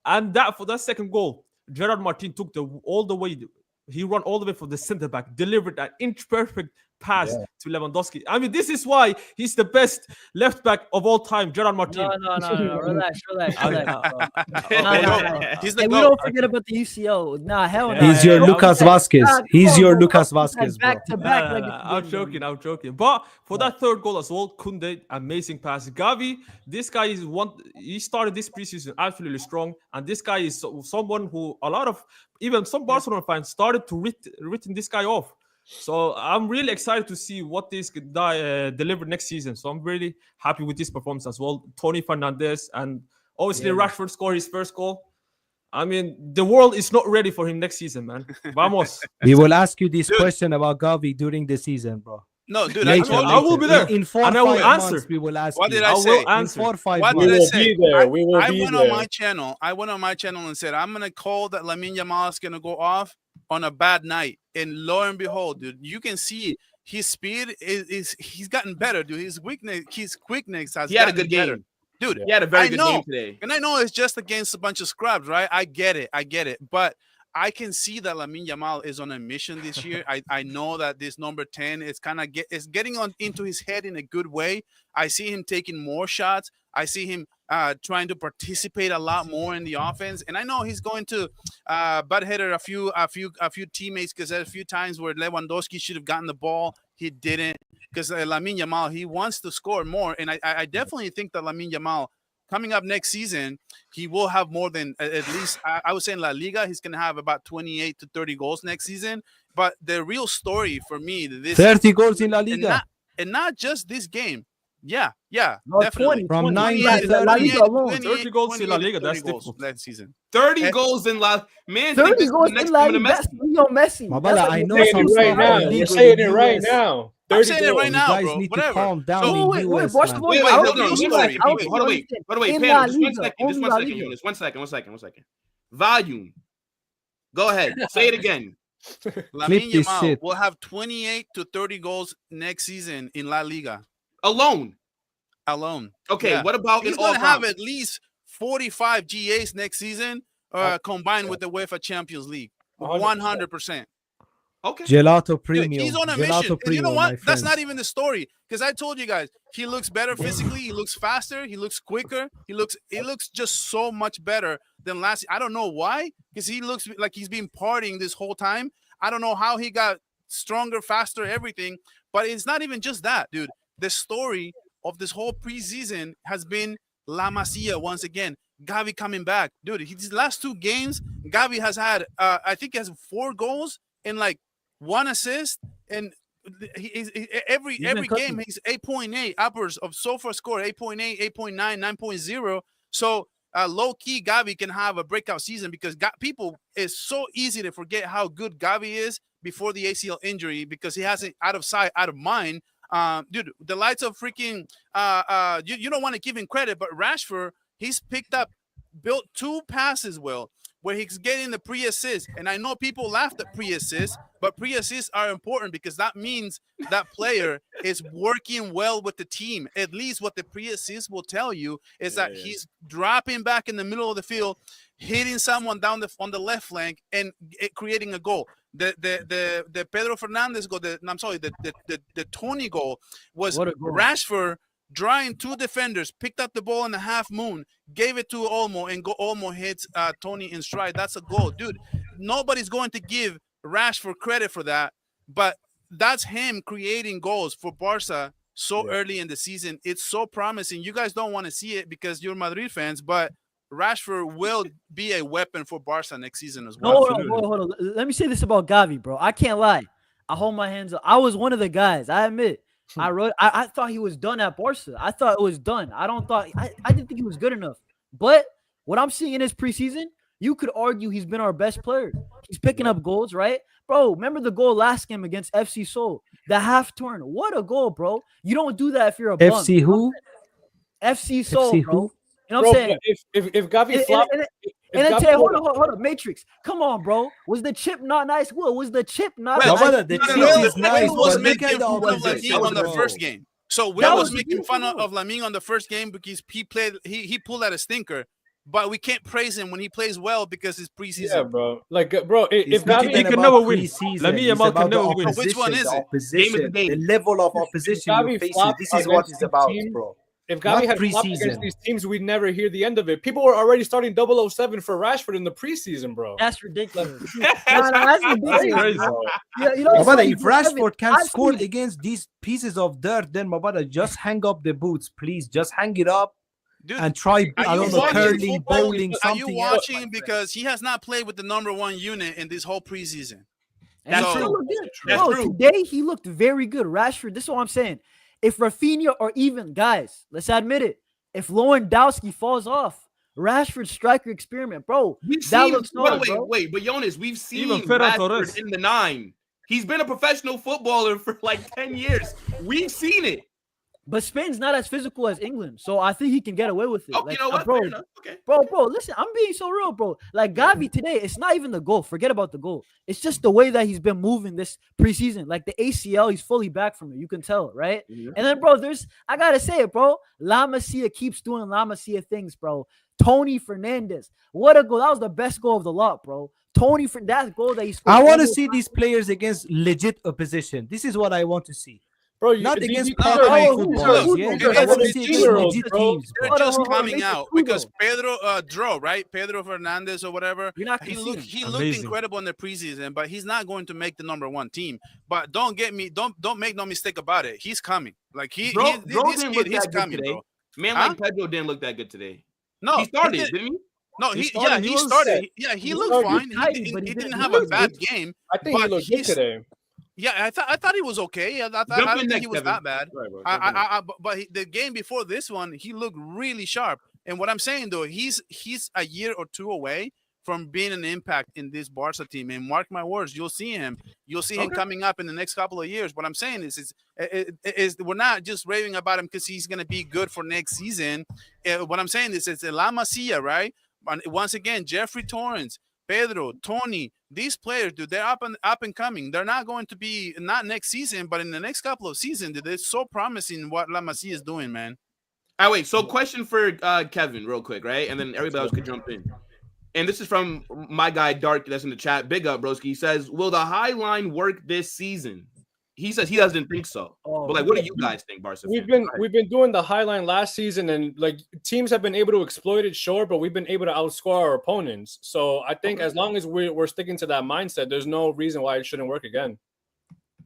And that for that second goal, Gerard Martin took all the way. He ran all the way from the center back, delivered an inch perfect pass to Lewandowski. I mean, this is why he's the best left back of all time, Gerard Martin. No. Relax. He's the we don't forget about the UCL. Nah, hell no. He's your Lucas Vazquez. He's your Lucas Vazquez, bro. Back to back. I'm joking. But for that third goal as well, Koundé, amazing pass. Gavi, this guy is he started this preseason absolutely strong. And this guy is someone who even some Barcelona fans started to written this guy off. So I'm really excited to see what this guy delivered next season. So I'm really happy with this performance as well. Toni Fernandes and obviously Rashford scored his first goal. I mean, the world is not ready for him next season, man. Vamos. We will ask you this question about Gavi during the season, bro. No, dude, later. I will be there. In 4 or 5 months, we will ask what you. Did I say? will answer. In 4 or 5 what months. did I say? We will be went there. on my channel. I went on my channel and said, I'm going to call that Lamine Yamal is going to go off on a bad night. And lo and behold, dude, you can see his speed he's gotten better, dude. His quickness has he had a gotten good game. better. Dude, he had a very good game today. And I know it's just against a bunch of scrubs, right? I get it. But I can see that Lamine Yamal is on a mission this year. I know that this number 10 is kind of getting into his head in a good way. I see him taking more shots. I see him trying to participate a lot more in the offense, and I know he's going to butt header a few teammates because there's a few times where Lewandowski should have gotten the ball, he didn't, because Lamine Yamal, he wants to score more, and I definitely think that Lamine Yamal coming up next season, he will have more than at least I would say in La Liga, he's going to have about 28 to 30 goals next season. But the real story for me, this 30 goals in La Liga, and not just this game. Yeah, No, definitely. 20, From 20. 9 to 30. 30 goals in La Liga, that's difficult. Next season. 30 goals in La Man, 30 goals in La Liga. That's Leo Messi. Mabala, I know Saying some it right stuff now. on You're legal saying in it right US. now. I'm saying it goals. right now, You guys bro. need to Whatever. calm down So, in US, watch the man. boy. Wait, I hold don't on. think One he like- second. I don't Wait, think hold on. he Wait, hold on. Wait, in Pam, La just one Liga, second. only Just one La second, Liga. Jonas. One second. Volume. Go ahead. Say it again. Lamine this Yamal shit. will have 28 to 30 goals next season in La Liga Alone. Okay, Yeah. What about he's in all going to have rounds? at least 45 GAs next season, combined with the UEFA Champions League. 100%. Okay. Gelato Dude, premium. he's on a Gelato mission. And you premium, know my what? That's friends. not even the story. Because I told you guys, he looks better physically. He looks faster. He looks quicker. He looks just so much better than last. I don't know why. Because he looks like he's been partying this whole time. I don't know how he got stronger, faster, everything. But it's not even just that, dude. The story of this whole preseason has been La Masia once again. Gavi coming back. Dude, these last two games, Gavi has had, I think he has 4 goals and like 1 assist. And every game, he's 8.8 uppers of so far score, 8.8, 8.9, 9.0. So low-key, Gavi can have a breakout season because people, it's so easy to forget how good Gavi is before the ACL injury because he has it out of sight, out of mind. Dude, the likes of freaking you don't want to give him credit, but Rashford, he's built 2 passes well, where he's getting the pre-assist. And I know people laughed at pre-assists, but pre-assists are important because that means that player is working well with the team. At least what the pre-assist will tell you is that he's dropping back in the middle of the field, hitting someone down on the left flank, and creating a goal. The Pedro Fernandes goal, the Toni goal was Rashford drawing 2 defenders, picked up the ball in the half moon, gave it to Olmo, and Olmo hits Toni in stride. That's a goal. Dude, nobody's going to give Rashford credit for that, but that's him creating goals for Barca so early in the season. It's so promising. You guys don't want to see it because you're Madrid fans, but Rashford will be a weapon for Barca next season as well. Hold on. Let me say this about Gavi, bro. I can't lie. I hold my hands up. I was one of the guys. I admit. I thought he was done at Barca. I thought it was done. I didn't think he was good enough. But what I'm seeing in his preseason, you could argue he's been our best player. He's picking up goals, right? Bro, remember the goal last game against FC Seoul? The half turn. What a goal, bro. You don't do that if you're a bum. FC who? FC Seoul, FC bro. who? You know what I'm saying? If Gavi flopped, and then tell you, hold on, Matrix. Come on, bro. Was the chip not nice? What was the chip not No, nice? but the chip is nice. Will was But look making at the fun of opposition, Lamine on the bro. first game. So Will was was making fun beautiful. of Lamine on the first game because he pulled out a stinker. But we can't praise him when he plays well because it's preseason. yeah, bro. Like, bro, if It's not Gavi, even He can about never win. preseason. Lamine It's Yamal about can the never win. opposition, Which one is the it? opposition, Game of the the game. level of opposition Gavi you're facing. flopped This is what against it's the about, team, bro. if Not Gavi had flopped preseason. against these teams, we'd never hear the end of it. People were already starting 007 for Rashford in the preseason, bro. That's ridiculous. That's ridiculous. crazy. Bro. You know, My brother, something if Rashford can't I've score seen- against these pieces of dirt, then my brother, just hang up the boots, please. Just hang it up Dude, and try, are I you don't know, watching curling, football? bowling, Are you something else. watching because he has not played with the #1 unit in this whole preseason? And he That's still true. looked good. That's Bro, true. today he looked very good. Rashford, this is what I'm saying. If Rafinha or even, guys, let's admit it, if Lewandowski falls off, Rashford's striker experiment, bro, that looks solid, bro. Wait, but Jonas, we've seen Even Ferran Rashford Torres. in the 9. He's been a professional footballer for like 10 years. We've seen it. But Spain's not as physical as England, so I think he can get away with it. Oh, Like, you know what? bro, Fair enough. Okay. bro, listen, I'm being so real, bro. Like Gavi today, it's not even the goal. Forget about the goal. It's just the way that he's been moving this preseason. Like the ACL, he's fully back from it. You can tell, right? Yeah. And then, bro, I gotta say it, bro. La Masia keeps doing La Masia things, bro. Toni Fernandes, what a goal! That was the best goal of the lot, bro. That goal that he scored. I want to see these players against legit opposition. This is what I want to see. Bro, Not these against are proper like- football. these are Yeah, I wanna see against 17-year-olds, legit bro. teams. They're just coming out because Pedro right? Pedro Fernandes or whatever. You're not He looked Amazing. incredible in the preseason, but he's not going to make the #1 team. But don't make no mistake about it. He's coming. Like Bro he's didn't look that good coming, today. bro. Man, Huh? like Pedro didn't look that good today. No, He started, didn't he? No, He he started. He was started. set. Yeah, he He looked started. fine. Tight, He but he didn't didn't have look a bad good. game. I think he but looked good he's- today. Yeah, I thought he was okay. I Jump don't in think next, he was Kevin. that bad. Sorry, bro. Jump in next. But the game before this one, he looked really sharp. And what I'm saying though, he's a year or two away from being an impact in this Barca team. And mark my words, you'll see him. You'll see him coming up in the next couple of years. What I'm saying is we're not just raving about him because he's going to be good for next season. What I'm saying is it's La Masia, right? And once again, Jeffrey Torrens, Pedro, Toni, these players, dude, they're up and coming. They're not going to be not next season, but in the next couple of seasons, dude, it's so promising what La Masia is doing, man. All right, wait. So, question for Kevin, real quick, right? And then everybody else could jump in. And this is from my guy Dark, that's in the chat. Big up, broski. He says, "Will the high line work this season?" He says he doesn't think so. But like, what do you guys think, Barca? We've been doing the high line last season, and like teams have been able to exploit it, sure, but we've been able to outscore our opponents. So I think as long as we're sticking to that mindset, there's no reason why it shouldn't work again.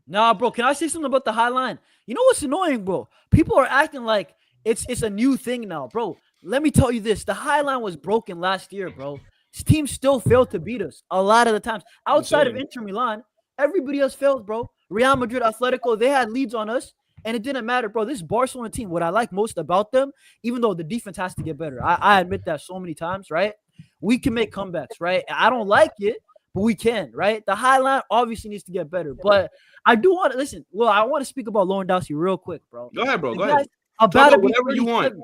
Nah, bro. Can I say something about the high line? You know what's annoying, bro? People are acting like it's a new thing now, bro. Let me tell you this: the high line was broken last year, bro. This team still failed to beat us a lot of the times. Outside of Inter Milan, everybody else failed, bro. Real Madrid, Atletico, they had leads on us, and it didn't matter, bro. This Barcelona team, what I like most about them, even though the defense has to get better, I admit that so many times, right? We can make comebacks, right? I don't like it, but we can, right? The high line obviously needs to get better, but I do want to listen. Well, I want to speak about Lewandowski real quick, bro. Go ahead, bro. The Go ahead. guy's about to be whatever you want. 37.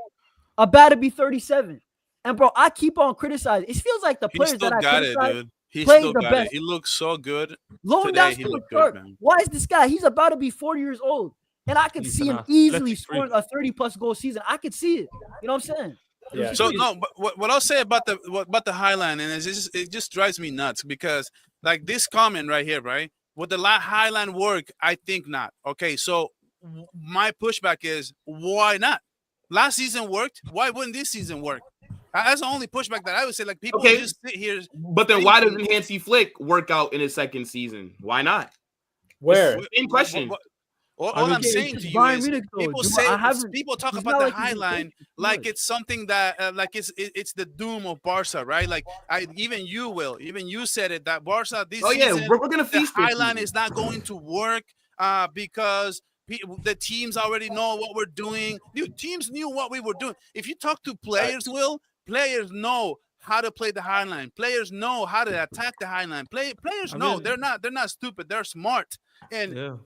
About to be 37. And bro, I keep on criticizing. It feels like the He players still that I got it, criticize dude. He played still the got best. it. He looks so good. Today, Lewandowski he was looked hurt. good, man. Why is this guy? He's about to be 40 years old. And I could He's see him an easily athletic scoring freak. a 30-plus goal season. I could see it. You know what I'm saying? Yeah. So no, but what I'll say about the high line, and it just drives me nuts because like this comment right here, right? Would the high line work? I think not. Okay, so my pushback is why not? Last season worked. Why wouldn't this season work? That's the only pushback that I would say. Like people just sit here. But then why doesn't Hansi Flick work out in his second season? Why not? Where? Same question. All I'm saying to you is people talk about the high line like it's something that like it's the doom of Barca, right? Like even you said it that Barca this season, we're gonna feast. The high line is not going to work because the teams already know what we're doing. Dude, teams knew what we were doing. If you talk to players, players know how to play the high line. Players know how to attack the high line. Players know they're not stupid. They're smart. And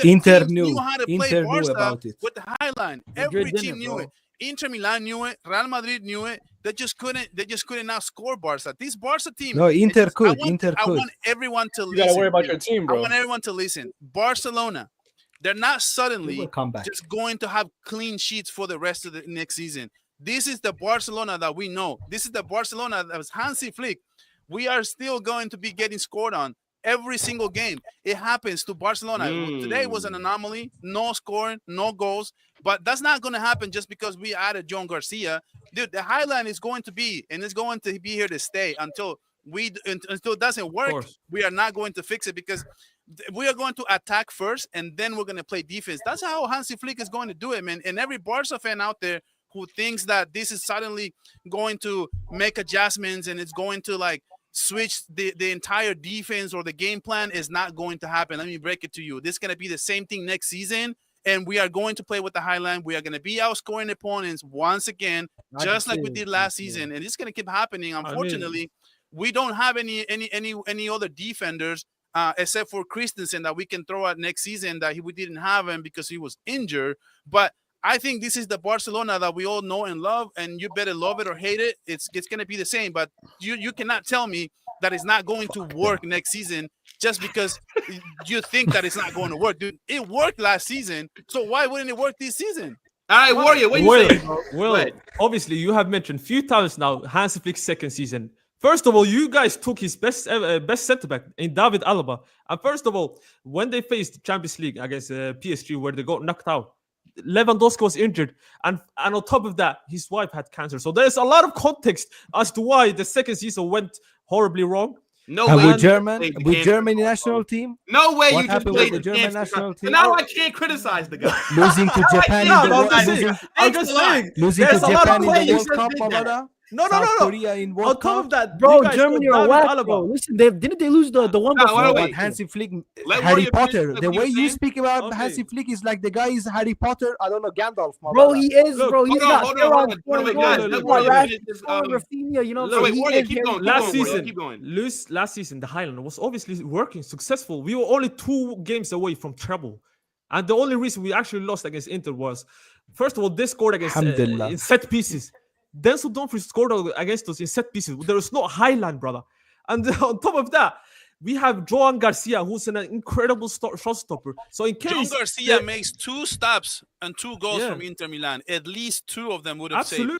Inter knew how to play Barca about it. with the high line. Every team knew it. Inter Milan knew it. Real Madrid knew it. They just couldn't outscore Barca. This Barca team. No, Inter could. I want everyone to listen. You gotta worry about your team, bro. I want everyone to listen. Barcelona, they're not suddenly just going to have clean sheets for the rest of the next season. This is the Barcelona that we know. This is the Barcelona that was Hansi Flick. We are still going to be getting scored on every single game. It happens to Barcelona. Today was an anomaly. No scoring, no goals. But that's not going to happen just because we added John Garcia. Dude, the high line is going to be, and it's going to be here to stay until it doesn't work. We are not going to fix it because we are going to attack first, and then we're going to play defense. That's how Hansi Flick is going to do it, man. And every Barca fan out there who thinks that this is suddenly going to make adjustments and it's going to like switch the entire defense or the game plan is not going to happen. Let me break it to you. This is going to be the same thing next season, and we are going to play with the high line. We are going to be outscoring opponents once again, just like we did last season, and it's going to keep happening. Unfortunately, we don't have any other defenders except for Christensen that we can throw out next season that we didn't have him because he was injured. But I think this is the Barcelona that we all know and love, and you better love it or hate it. It's going to be the same, but you cannot tell me that it's not going to work next season just because you think that it's not going to work. Dude, it worked last season, so why wouldn't it work this season? All right, Warrior, what you saying? Well, obviously, you have mentioned a few times now Hansi Flick's second season. First of all, you guys took his best centre back in David Alaba. And first of all, when they faced Champions League against PSG, where they got knocked out, Lewandowski was injured, and on top of that, his wife had cancer. So there's a lot of context as to why the second season went horribly wrong. No and way. With Germany national team. No way what you just happened played with the the German national team. Now I can't criticize the guy. Losing to Japan I'm just saying. Losing to Japan in the World Cup, Babada. No. Korea in World Cup. On top of that, bro, Germany are whack, bro. Listen, didn't they lose the one before? But Hansi Flick, Harry Potter. The way you speak about Hansi Flick is like the guy is Harry Potter. I don't know, Gandalf. Bro, he is, bro. He's got Rafinha, you know. Last season, the Highland was obviously working, successful. We were only 2 games away from treble. And the only reason we actually lost against Inter was, first of all, they scored against in set pieces. Denzel Dumfries scored against us in set pieces. There is no Highland, brother. And on top of that, we have Joan Garcia, who's an incredible shot stopper. So in case Joan Garcia makes 2 stops and 2 goals from Inter Milan, at least 2 of them would have saved.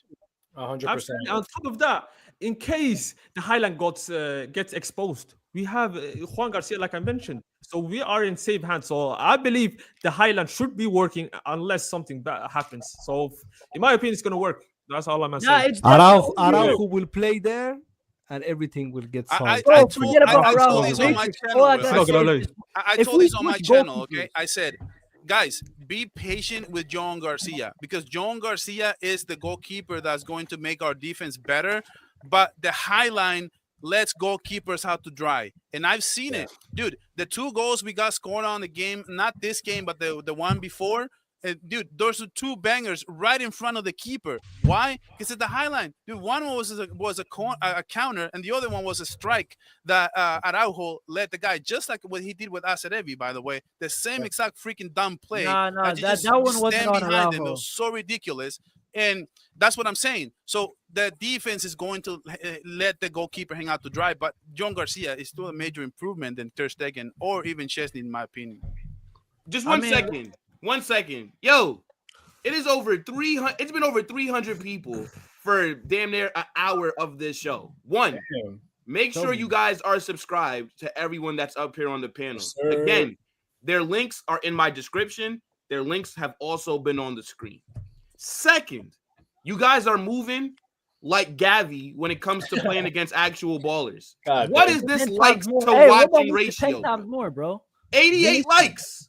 100%. On top of that, in case the Highland gets exposed, we have Juan Garcia, like I mentioned. So we are in safe hands. So I believe the Highland should be working unless something bad happens. So in my opinion, it's going to work. That's all I'm saying. Araujo will play there, and everything will get solved. I told this on my channel. Okay, I said, guys, be patient with Joan Garcia, because Joan Garcia is the goalkeeper that's going to make our defense better. But the Highline lets goalkeepers how to dry, and I've seen it, dude. The 2 goals we got scored on the game, not this game, but the one before. Dude, those are 2 bangers right in front of the keeper. Why? Because at the Highline, dude, one was a counter, and the other one was a strike that Araujo led the guy, just like what he did with Acerevi, by the way. The same exact freaking dumb play. That one wasn't on Araujo. It was so ridiculous, and that's what I'm saying. So the defense is going to let the goalkeeper hang out to dry, but Joan Garcia is still a major improvement than Ter Stegen or even Chesney, in my opinion. Just one second. 1 second. Yo, it is over 300. It's been over 300 people for damn near an hour of this show. Make sure you guys are subscribed to everyone that's up here on the panel. Again, their links are in my description. Their links have also been on the screen. Second, you guys are moving like Gavi when it comes to playing against actual ballers. What is this likes to watching ratio? 10 times more, bro. 88 likes.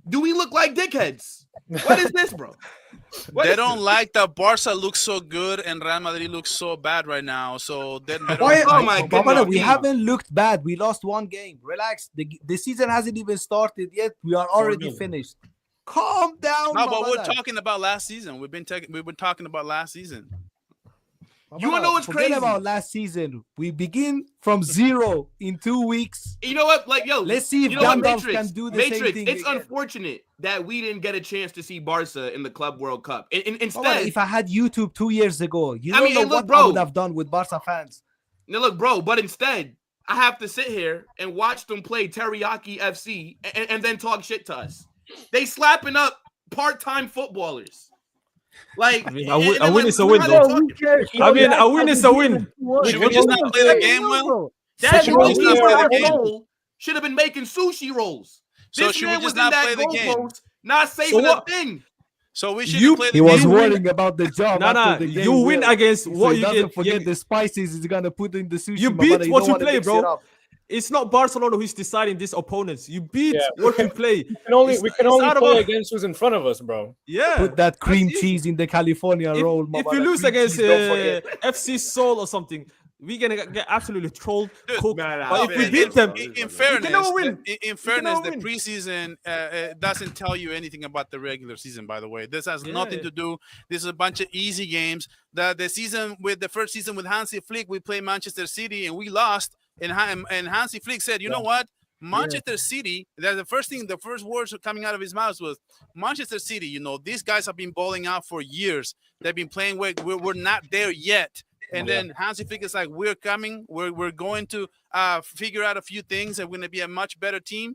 Do we look like dickheads? What is this, bro? They don't like that Barca looks so good and Real Madrid looks so bad right now. So we haven't looked bad. We lost 1 game. Relax. The season hasn't even started yet. We are already finished. Calm down. No, but we're talking about last season. We've been talking about last season. You wanna know what's crazy about last season? We begin from 0 in 2 weeks. You know what? Like, yo, let's see if Gandalf can do the same thing. It's unfortunate that we didn't get a chance to see Barca in the Club World Cup. Instead, if I had YouTube 2 years ago, you don't know what I would have done with Barca fans. Now, look, bro, but instead, I have to sit here and watch them play Teriyaki FC and then talk shit to us. They slapping up part-time footballers. Like, a win is a win, though. A win is a win. Should we just not play the game well? That goal should have been making sushi rolls. So should we just not play the game? Not saving a thing. So we should play the He game. was worrying about the job. You win against what you get. Forget the spices. He's gonna put in the sushi. You beat what you play, bro. It's not Barcelona who's deciding these opponents. You beat what you play. We can only play against who's in front of us, bro. Yeah. Put that cream cheese in the California roll. If you lose against FC Seoul or something, we're gonna get absolutely trolled. But if we beat them, in fairness, the preseason doesn't tell you anything about the regular season. By the way, this has nothing to do. This is a bunch of easy games. The first season with Hansi Flick, we played Manchester City and we lost. And Hansi Flick said, you know what? Manchester City, the first words coming out of his mouth was, Manchester City, you know, these guys have been balling out for years. They've been playing where we're not there yet. And then Hansi Flick is like, we're coming. We're going to figure out a few things. And we're going to be a much better team.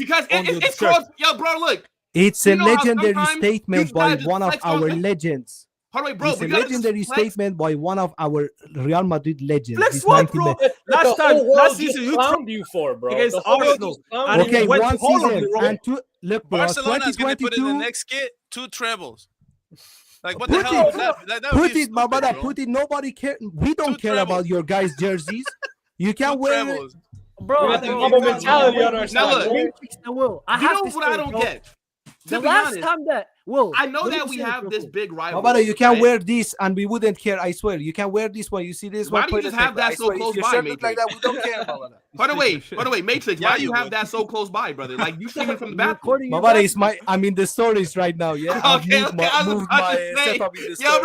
because on the it's shirt. called, yo, bro, look. It's You a know how legendary sometimes statement you by gotta just one of flex on our it? legends. Hold on, bro. It's a legendary statement by one of our Real Madrid legends. Flex what, bro? Last season, you clowned you for, bro. Against Arsenal. Okay, one season and look, bro, Barcelona is going to put in the next kit 2 trebles. Like what the hell? Put it, my brother. Put it. Nobody care. We don't care about your guys' jerseys. You can wear it, bro. Mentality on our side. Now look, Will, you know what I don't get? The last time that I know that we have this big rivalry. Brother, you can wear this and we wouldn't care. I swear, you can wear this one. You see this one. Why do you just have that so close by, Matrix? Like that, we don't care about that. By the way, Matrix, why do you have that so close by, brother? Like you streaming from the bathroom. My brother is I'm in the stories right now. Yeah. Okay. Yo, bro,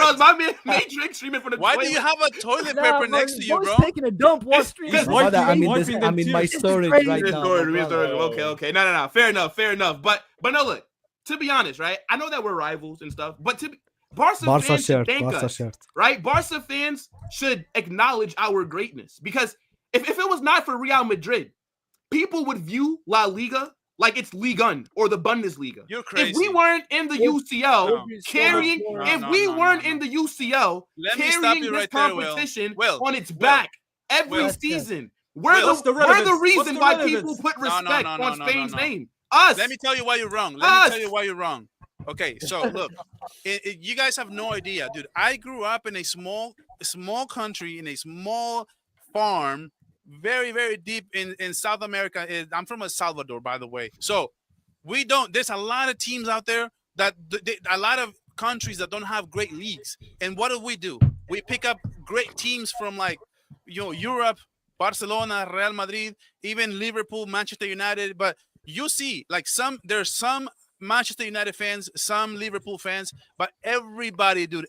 it's my man Matrix streaming from the. Why do you have a toilet paper next to you, bro? Taking a dump while streaming. Brother, I'm in my storage right now. Okay. No. Fair enough. But no, look. To be honest, right? I know that we're rivals and stuff, but Barca fans should thank us, right? Barca fans should acknowledge our greatness because if it was not for Real Madrid, people would view La Liga like it's Ligue 1 or the Bundesliga. You're crazy. If we weren't in the UCL carrying this competition on its back every season, we're the reason why people put respect on Spain's name. Us. Let me tell you why you're wrong. Okay, so look, you guys have no idea, dude. I grew up in a small country, in a small farm, very, very deep in South America. I'm from El Salvador, by the way. So there's a lot of teams out there a lot of countries that don't have great leagues. And what do? We pick up great teams from Europe, Barcelona, Real Madrid, even Liverpool, Manchester United, but you see, there's some Manchester United fans, some Liverpool fans, but everybody, you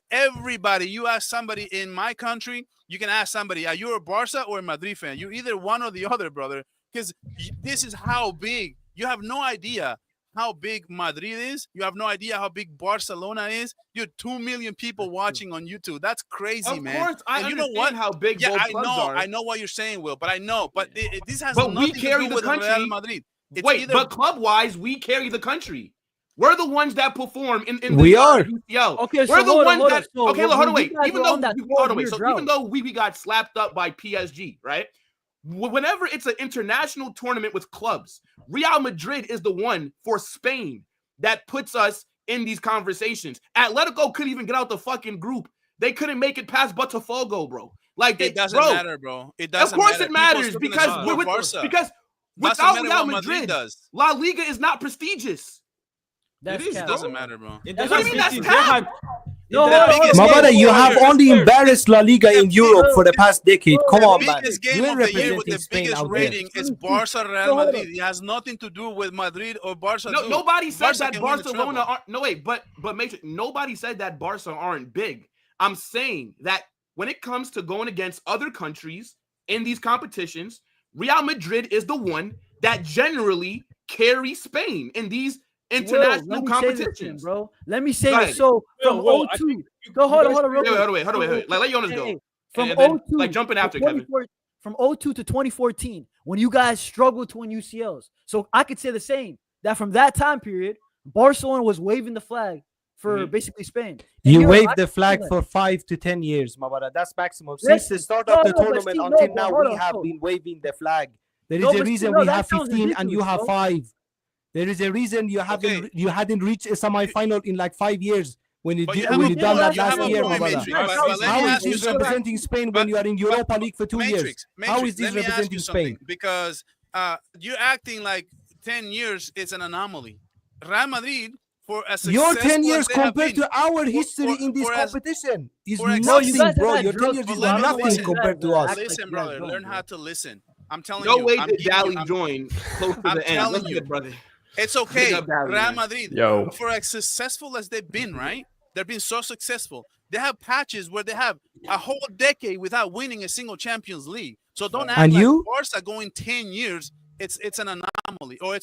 ask somebody in my country, you can ask somebody, are you a Barca or a Madrid fan? You're either one or the other, brother, because this is how big. You have no idea how big Madrid is. You have no idea how big Barcelona is. You're 2 million people watching on YouTube. That's crazy, man. Of course, I understand how big both clubs are. I know what you're saying, Will, but I know. But this has nothing to do with Real Madrid. But club-wise, we carry the country. We're the ones that perform in the UCL. Okay, we're the ones that. So okay, hold on, wait. Even though we got slapped up by PSG, right? Whenever it's an international tournament with clubs, Real Madrid is the one for Spain that puts us in these conversations. Atletico couldn't even get out the fucking group. They couldn't make it past Botafogo, bro. Like it doesn't matter, bro. It doesn't. Of course, matter. It matters because without Real Madrid, La Liga is not prestigious. It doesn't matter, bro. What do you mean that's cap? My brother, you have only embarrassed La Liga in Europe for the past decade. Come on, man. The biggest game of the year with the biggest rating is Barca Real Madrid. It has nothing to do with Madrid or Barca. Nobody said that Barcelona aren't. No, wait, but Matrix, nobody said that Barca aren't big. I'm saying that when it comes to going against other countries in these competitions, Real Madrid is the one that generally carries Spain in these international competitions, bro. Let me say this. So from 02, hold on, wait. Let Jonas go. From 02, jumping after Kevin. From 02 to 2014, when you guys struggled to win UCLs. So I could say the same, that from that time period, Barcelona was waving the flag for basically Spain. You waved the flag for 5 to 10 years, my brother. That's maximum. Since the start of the tournament until now, we have been waving the flag. There is a reason we have 15 and you have 5. There is a reason you hadn't reached a semi-final in like 5 years when you done that last year, my brother. How is this representing Spain when you are in Europa League for 2 years? How is this representing Spain? Because you're acting like 10 years is an anomaly. Real Madrid, for as your 10 years compared to our history in this competition is nothing, bro. Your 10 years is nothing compared to us. Listen, brother, learn how to listen. I'm telling you. No way did Dali join close to the end. Telling you, brother. It's okay. Real Madrid, for as successful as they've been, right? They've been so successful. They have patches where they have a whole decade without winning a single Champions League. So don't act like Barca going 10 years. It's an anomaly, or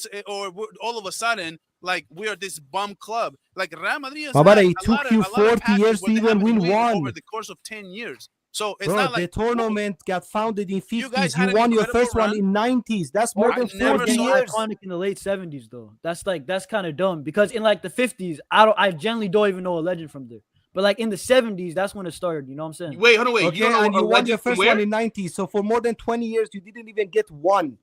all of a sudden like we are this bum club. Like Real Madrid. It took you 40 years to even win one over the course of 10 years. So it's bro, not like the tournament got founded in 50s. You won your first one in 90s. That's more than 40 years. Iconic in the late 70s, though. That's kind of dumb because in like the 50s, I generally don't even know a legend from there. But like in the 70s, that's when it started. You know what I'm saying? Wait, hold on, wait. Okay, and you won your first one in 90s. So for more than 20 years, you didn't even get one.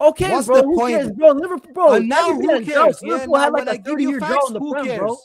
Okay, What's bro. the Who point? cares, bro? Liverpool, bro. And now who cares? Yeah, Liverpool had now like when I a give you 30-year drought facts, in the who Prem, cares? bro.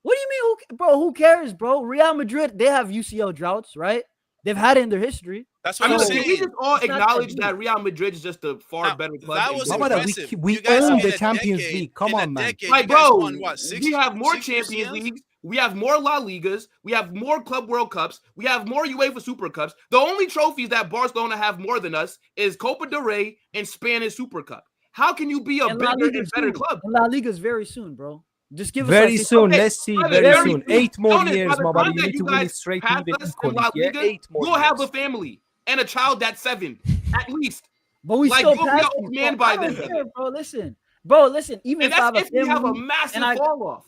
What do you mean, bro? Who cares, bro? Real Madrid, they have UCL droughts, right? They've had it in their history. That's I what mean, I'm can we saying. just all It's not acknowledge that that Real Madrid is just a far Now, better club? that in was general? Mama, impressive. we You guys own in the a Champions decade- League. Come in a on, man. decade, Like, you guys bro, won, what, we have more six Champions UCLs? Leagues. We have more La Ligas. We have more Club World Cups. We have more UEFA Super Cups. The only trophies that Barcelona have more than us is Copa del Rey and Spanish Super Cup. How can you be a And La bigger Liga and better soon. club? And La Liga's very soon, bro. Just give us Very like soon. Okay, Let's see. brother, Very very soon. soon. 8 more Jonas, years, by the my time brother. You that need you to win guys it straight pass even us in equally. La Yeah, Liga, 8 more you'll have a years. family and a child that's 7 at least. But we Like, still you'll be pass an these, old man bro. by I don't then, care, bro. Listen. Even And if I have that's a if we have a family, massive and I, fall off.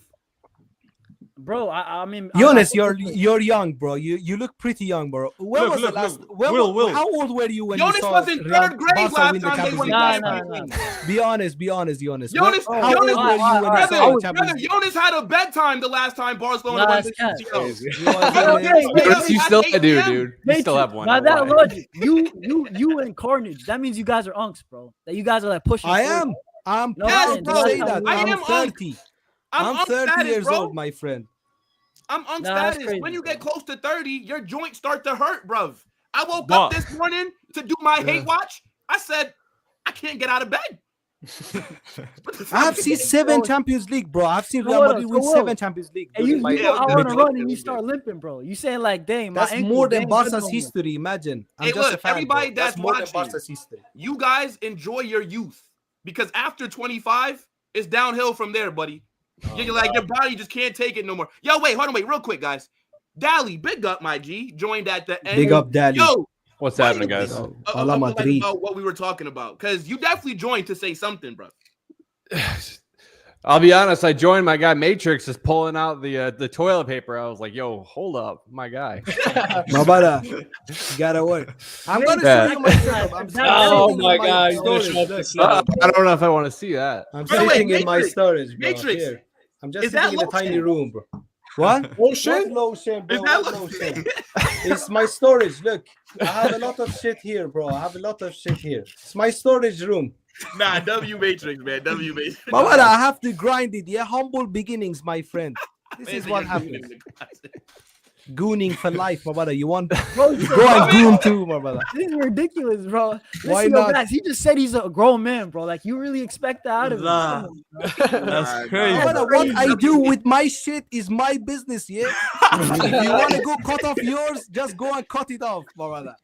bro, I mean, Jonas, I you're young, bro. You look pretty young, bro. When was the last? Will. How old were you when Jonas you saw was in Real third grade Barca last win the time they Champions won League? the Nah. Champions League. Be honest. Jonas. Jonas, How Jonas, old were you when you brother, saw the Champions League? Jonas had a bedtime the last time Barcelona Nah, won it's the cat. UCL. Jonas, you still, dude. You still have one. By Don't that lie. logic, you and Carnage. That means you guys are unks, bro. That you guys are like pushing. I forward. am. I'm No, proud man, to bro, say that. I I'm am 30. I'm unk 30 status, years bro. old, my friend. I'm unk Nah, that's status. crazy, When you bro. get close to 30, your joints start to hurt, bruv. I woke But- up this morning to do my hate watch. I said, I can't get out of bed. I have seen 7 Champions League, bro. I've seen Real Madrid win 7 Champions League. And you during my go out on a age. run and you start limping, bro. You saying like, dang, my That's ankle, more than dang, Barca's good no more. history. Imagine. I'm Hey, just a look, fan, everybody bro. that's more than watching, Barca's history. you guys enjoy your youth because after 25, it's downhill from there, buddy. You're like, your body just can't take it no more. Yo, wait, real quick, guys. Dally, big up, my G, joined at the end. Big up, Dally. Yo, What's what happening, do you guys? think Ala Madrid. about what we were talking about? Because you definitely joined to say something, bro. I'll be honest. I joined my guy Matrix is pulling out the toilet paper. I was like, "Yo, hold up, my guy." My brother, you gotta work. I'm gonna Yeah. show you my setup. I'm Oh sitting my in God! You storage. just Look, I don't know if I want to see that. I'm By the way, sitting in my Matrix, storage, bro. Matrix, Here. I'm just is that sitting in a tiny lotion? room, bro. What? Lotion? What lotion, bro? Is that What what- lotion? It's my storage. Look, I have a lot of shit here, bro. I have a lot of shit here. It's my storage room. Nah, W Matrix, man. W Matrix. My brother, I have to grind it. Yeah, humble beginnings, my friend. This is what happens. Gooning for life, my brother. You want Bro, you go and goon too, my brother. this is ridiculous, bro. Why Listen, yo, not? guys, he just said he's a grown man, bro. Like, you really expect that out of him? Nah. Come on, That's My crazy. brother, what I do with my shit is my business, yeah? If you want to go cut off yours, just go and cut it off, my brother.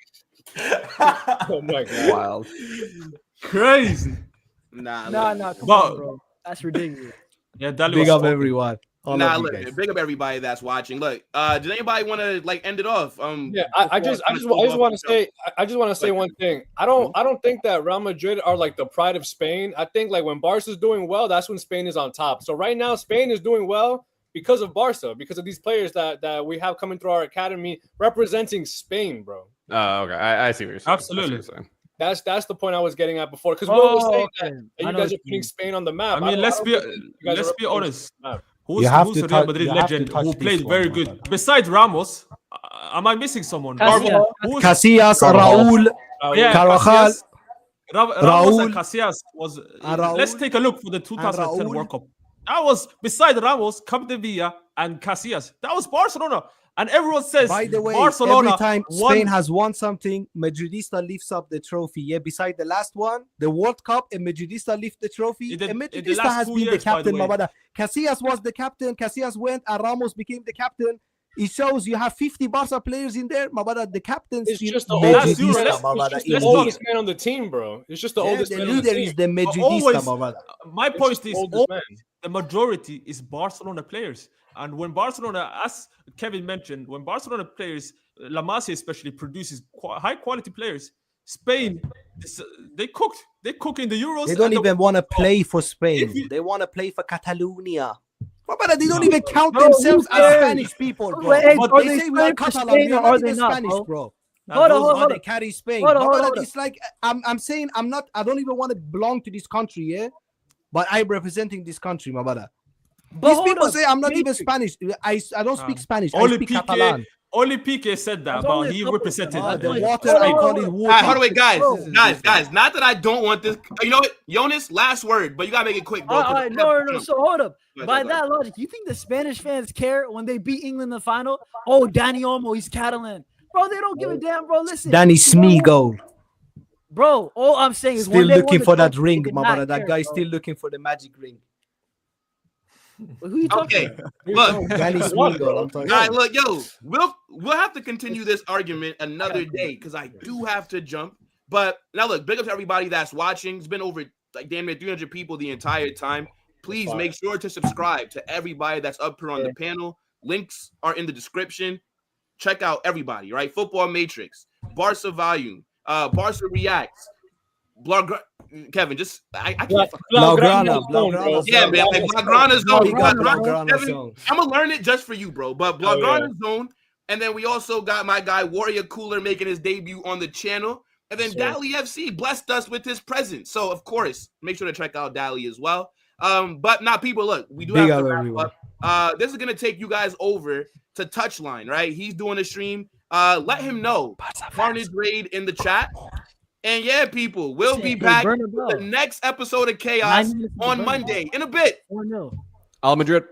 Oh my God! Wild. Crazy. Nah, Nah, come But- on, bro. That's ridiculous. Yeah, Dali Big was up talking. everyone. All Nah, of you look, guys. big up everybody that's watching. Look, does anybody want to like end it off? Yeah, I just want to say one thing. I don't think that Real Madrid are like the pride of Spain. I think like when Barca's doing well, that's when Spain is on top. So right now, Spain is doing well because of Barca, because of these players that we have coming through our academy representing Spain, bro. Oh, okay. I see what you're saying. Absolutely. I see what you're saying. That's the point I was getting at before. Because Will was saying that okay. you I know guys what are you putting mean. Spain on the map. I mean, let's be guys are honest. map. Who's You have a to Real touch- Madrid you have to legend touch who this played one, very my good? brother. Besides Ramos, am I missing someone? Casillas. Who's- Casillas, Raúl, Yeah, Carvajal, Casillas. Ramos Raúl. and Casillas was. Raúl. Let's take a look for the 2010 Raúl. World Cup. That was beside Ramos, Capdevilla, and Casillas. That was Barcelona, and everyone says By the way, Barcelona every time won. Spain has won something, Madridista lifts up the trophy. Yeah, beside the last one, the World Cup, and Madridista lift the trophy. In the- And in the Madridista last has 2 been the years, by the captain, my way. brother. Casillas was the captain. Casillas went, and Ramos became the captain. It shows you have 50 Barca players in there, my brother. The captain's It's still just the Madridista, oldest, Madridista, man. my It's brother. just Let's the talk- oldest man on the team, bro. It's just the Yeah, oldest the man on leader the is team. the Madridista, always- my brother. My point is, oldest man. the majority is Barcelona players. And when Barcelona, as Kevin mentioned, when Barcelona players, La Masia especially, produces high quality players, Spain, they cooked. They cook in the Euros. They don't and even want to play for Spain. If you- They want to play for Catalonia. My brother, they don't even count Bro, themselves who as cares? Spanish people, bro. Wait, But are they they say we are Spanish for Catalan. Spain We are or not are they even not, Spanish, bro? bro. Hold on, Those hold they on. carry Spain. Hold on, My hold on, brother, hold on. it's like I'm saying I'm not. I don't even want to belong to this country, yeah. But I'm representing this country, my brother. But These people say I'm not even Spanish. I don't speak Spanish. I speak Catalan. Only Piqué said that, but he represented the water. I call it water. All right, hold on, wait, guys. Not that I don't want this. You know what, Jonas? Last word, but you gotta make it quick, bro. All right, no. So hold up. By that logic, you think the Spanish fans care when they beat England in the final? Oh, Dani Olmo, he's Catalan, bro. They don't give a damn, bro. Listen, Dani Smigo. Bro, all I'm saying is still looking for that ring, my brother. That guy's still looking for the magic ring. Who you talking about? Look, all right, look, yo, we'll have to continue this argument another day because I do have to jump. But now, look, big up to everybody that's watching. It's been over like damn near 300 people the entire time. Please make sure to subscribe to everybody that's up here on the panel. Links are in the description. Check out everybody, right? Football Matrix, Barca Volume, Barca Reacts, Blog. Kevin, just I can't. Blaugrana. Yeah, man. Like Blaugrana Zone. I'm gonna learn it just for you, bro. But Blaugrana Zone, and then we also got my guy Warrior Cooler making his debut on the channel, and then Daegu FC blessed us with his presence. So of course, make sure to check out Daegu as well. But now, people, look, we do have to wrap up. This is gonna take you guys over to Touchline, right? He's doing a stream. Let him know. Carnage Raid in the chat. And yeah, people, we'll be back with the next episode of Chaos on Monday in a bit. Al Madrid.